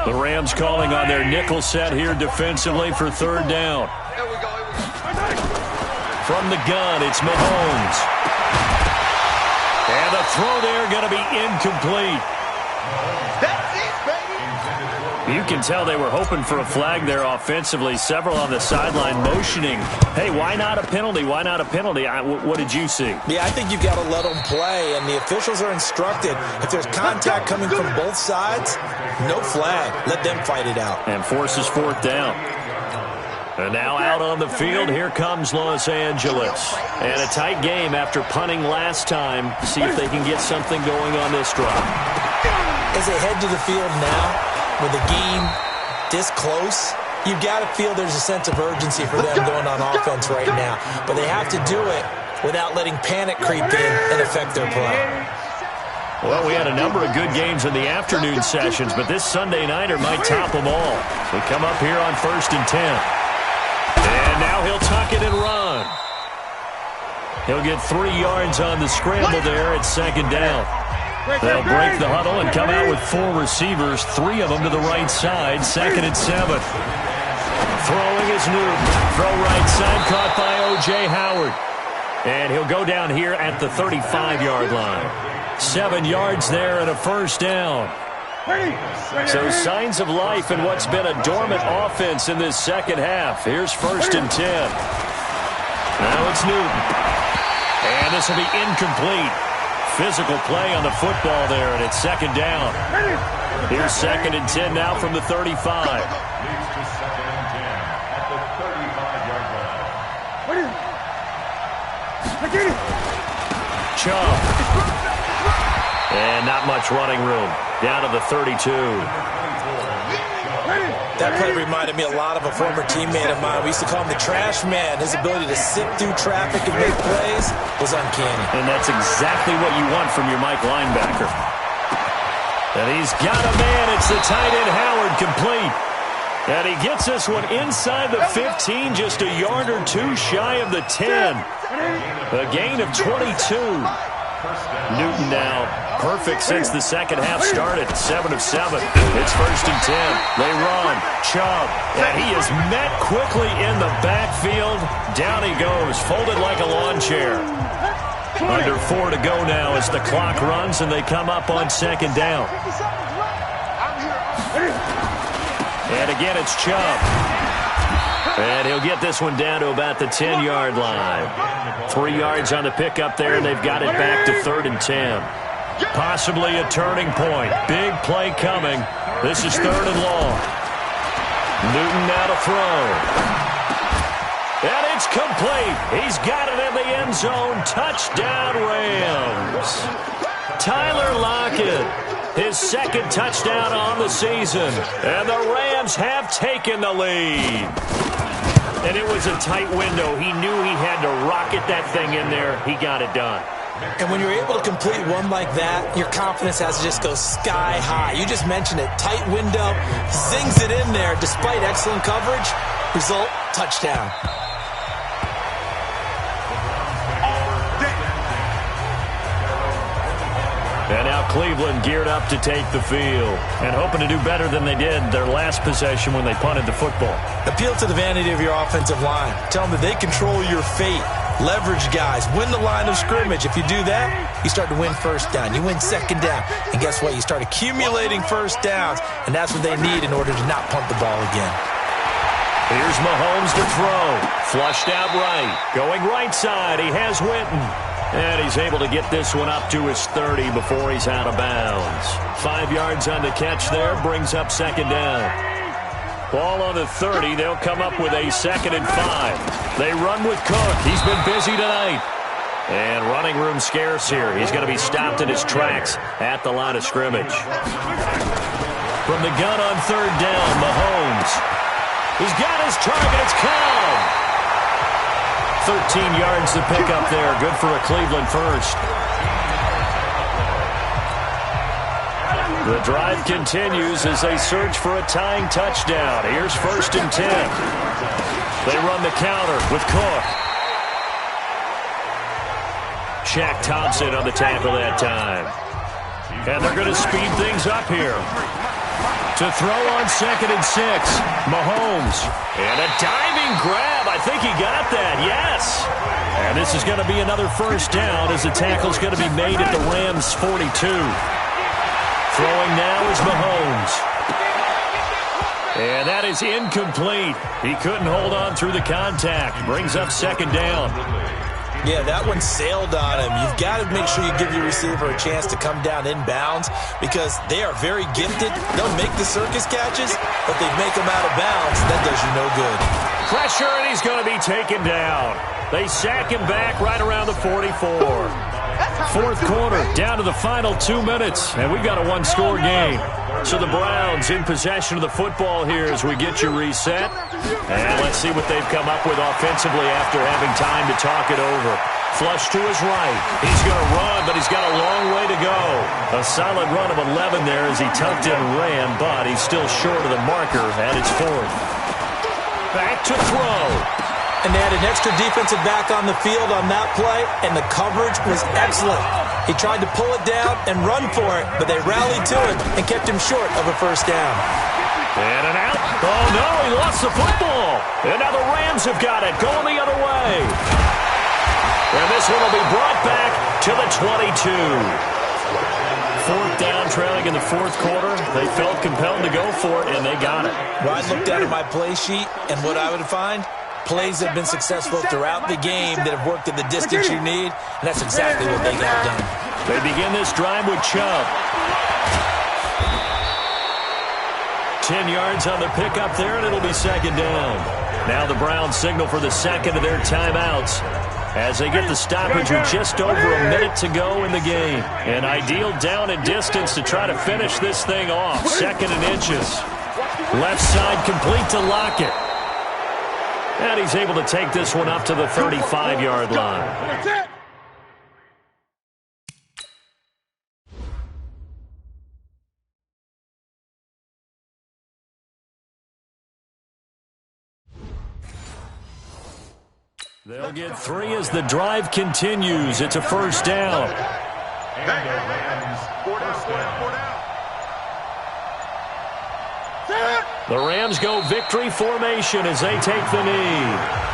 The Rams calling on their nickel set here defensively for 3rd down. From the gun, it's Mahomes. And the throw there going to be incomplete. You can tell they were hoping for a flag there offensively. Several on the sideline motioning, hey, why not a penalty? Why not a penalty? What did you see? Yeah, I think you've got to let them play, and the officials are instructed. If there's contact coming from both sides, no flag. Let them fight it out. And forces 4th down. And now out on the field, here comes Los Angeles. And a tight game after punting last time. See if they can get something going on this drive. As they head to the field now, with the game this close, you've got to feel there's a sense of urgency for them going on offense right now. But they have to do it without letting panic creep in and affect their play. Well, we had a number of good games in the afternoon sessions, but this Sunday nighter might top them all. We come up here on 1st and 10. And now he'll tuck it and run. He'll get 3 yards on the scramble there at 2nd down. They'll break the huddle and come out with 4 receivers, 3 of them to the right side, 2nd and 7. Throwing is Newton. Throw right side, caught by O.J. Howard. And he'll go down here at the 35-yard line. 7 yards there and a 1st down. So signs of life in what's been a dormant offense in this second half. Here's 1st and 10. Now it's Newton. And this will be incomplete. Physical play on the football there, and it's 2nd down. Here's 2nd and 10 now from the 35. Chubb. And not much running room. Down to the 32. That play reminded me a lot of a former teammate of mine. We used to call him the trash man. His ability to sift through traffic and make plays was uncanny. And that's exactly what you want from your Mike linebacker. And he's got a man. It's the tight end Howard, complete. And he gets this one inside the 15, just a yard or 2 shy of the 10. A gain of 22. Newton now perfect since the second half started. 7 of 7. It's 1st and 10. They run. Chubb. And he is met quickly in the backfield. Down he goes, folded like a lawn chair. Under 4 to go now as the clock runs and they come up on 2nd down. And again it's Chubb. And he'll get this one down to about the 10-yard line. 3 yards on the pickup there, and they've got it back to 3rd and 10. Possibly a turning point. Big play coming. This is 3rd and long. Newton now to throw. And it's complete. He's got it in the end zone. Touchdown, Rams. Tyler Lockett. His 2nd touchdown on the season. And the Rams have taken the lead. And it was a tight window. He knew he had to rocket that thing in there. He got it done. And when you're able to complete one like that, your confidence has to just go sky high. You just mentioned it. Tight window. Zings it in there despite excellent coverage. Result, touchdown. And now Cleveland geared up to take the field and hoping to do better than they did their last possession when they punted the football. Appeal to the vanity of your offensive line. Tell them that they control your fate. Leverage guys. Win the line of scrimmage. If you do that, you start to win 1st down. You win 2nd down. And guess what? You start accumulating 1st downs, and that's what they need in order to not punt the ball again. Here's Mahomes to throw. Flushed out right. Going right side. He has Witten. And he's able to get this one up to his 30 before he's out of bounds. 5 yards on the catch there. Brings up 2nd down. Ball on the 30. They'll come up with a 2nd and 5. They run with Cook. He's been busy tonight. And running room scarce here. He's going to be stopped in his tracks at the line of scrimmage. From the gun on 3rd down, Mahomes. He's got his target. It's Cobb. 13 yards to pick up there. Good for a Cleveland first. The drive continues as they search for a tying touchdown. Here's 1st and 10. They run the counter with Cook. Shaq Thompson on the tackle that time. And they're going to speed things up here. To throw on 2nd and 6. Mahomes. And a diving grab. I think he got that. Yes. And this is going to be another 1st down as the tackle's going to be made at the Rams' 42. Throwing now is Mahomes. And that is incomplete. He couldn't hold on through the contact. Brings up 2nd down. Yeah, that one sailed on him. You've got to make sure you give your receiver a chance to come down inbounds because they are very gifted. They'll make the circus catches, but they make them out of bounds. That does you no good. Pressure, and he's going to be taken down. They sack him back right around the 44. 4th quarter, down to the final 2 minutes, and we've got a 1-score game. So the Browns in possession of the football here as we get you reset. And let's see what they've come up with offensively after having time to talk it over. Flush to his right. He's going to run, but he's got a long way to go. A solid run of 11 there as he tucked in and ran, but he's still short of the marker at its 4th. Back to throw. And they had an extra defensive back on the field on that play, and the coverage was excellent. He tried to pull it down and run for it, but they rallied to him and kept him short of a first down. And an out. Oh, no, he lost the football. And now the Rams have got it, going the other way. And this one will be brought back to the 22. 4th down, trailing in the 4th quarter. They felt compelled to go for it, and they got it. Well, I looked down at my play sheet, and what I would find, plays that have been successful throughout the game that have worked at the distance you need, and that's exactly what they got done. They begin this drive with Chubb. 10 yards on the pickup there, and it'll be 2nd down. Now the Browns signal for the 2nd of their timeouts as they get the stoppage with just over a minute to go in the game. An ideal down and distance to try to finish this thing off. 2nd and inches. Left side complete to Lockett. And he's able to take this one up to the 35-yard line. They'll get 3 as the drive continues. It's a 1st down. The Rams go victory formation as they take the knee.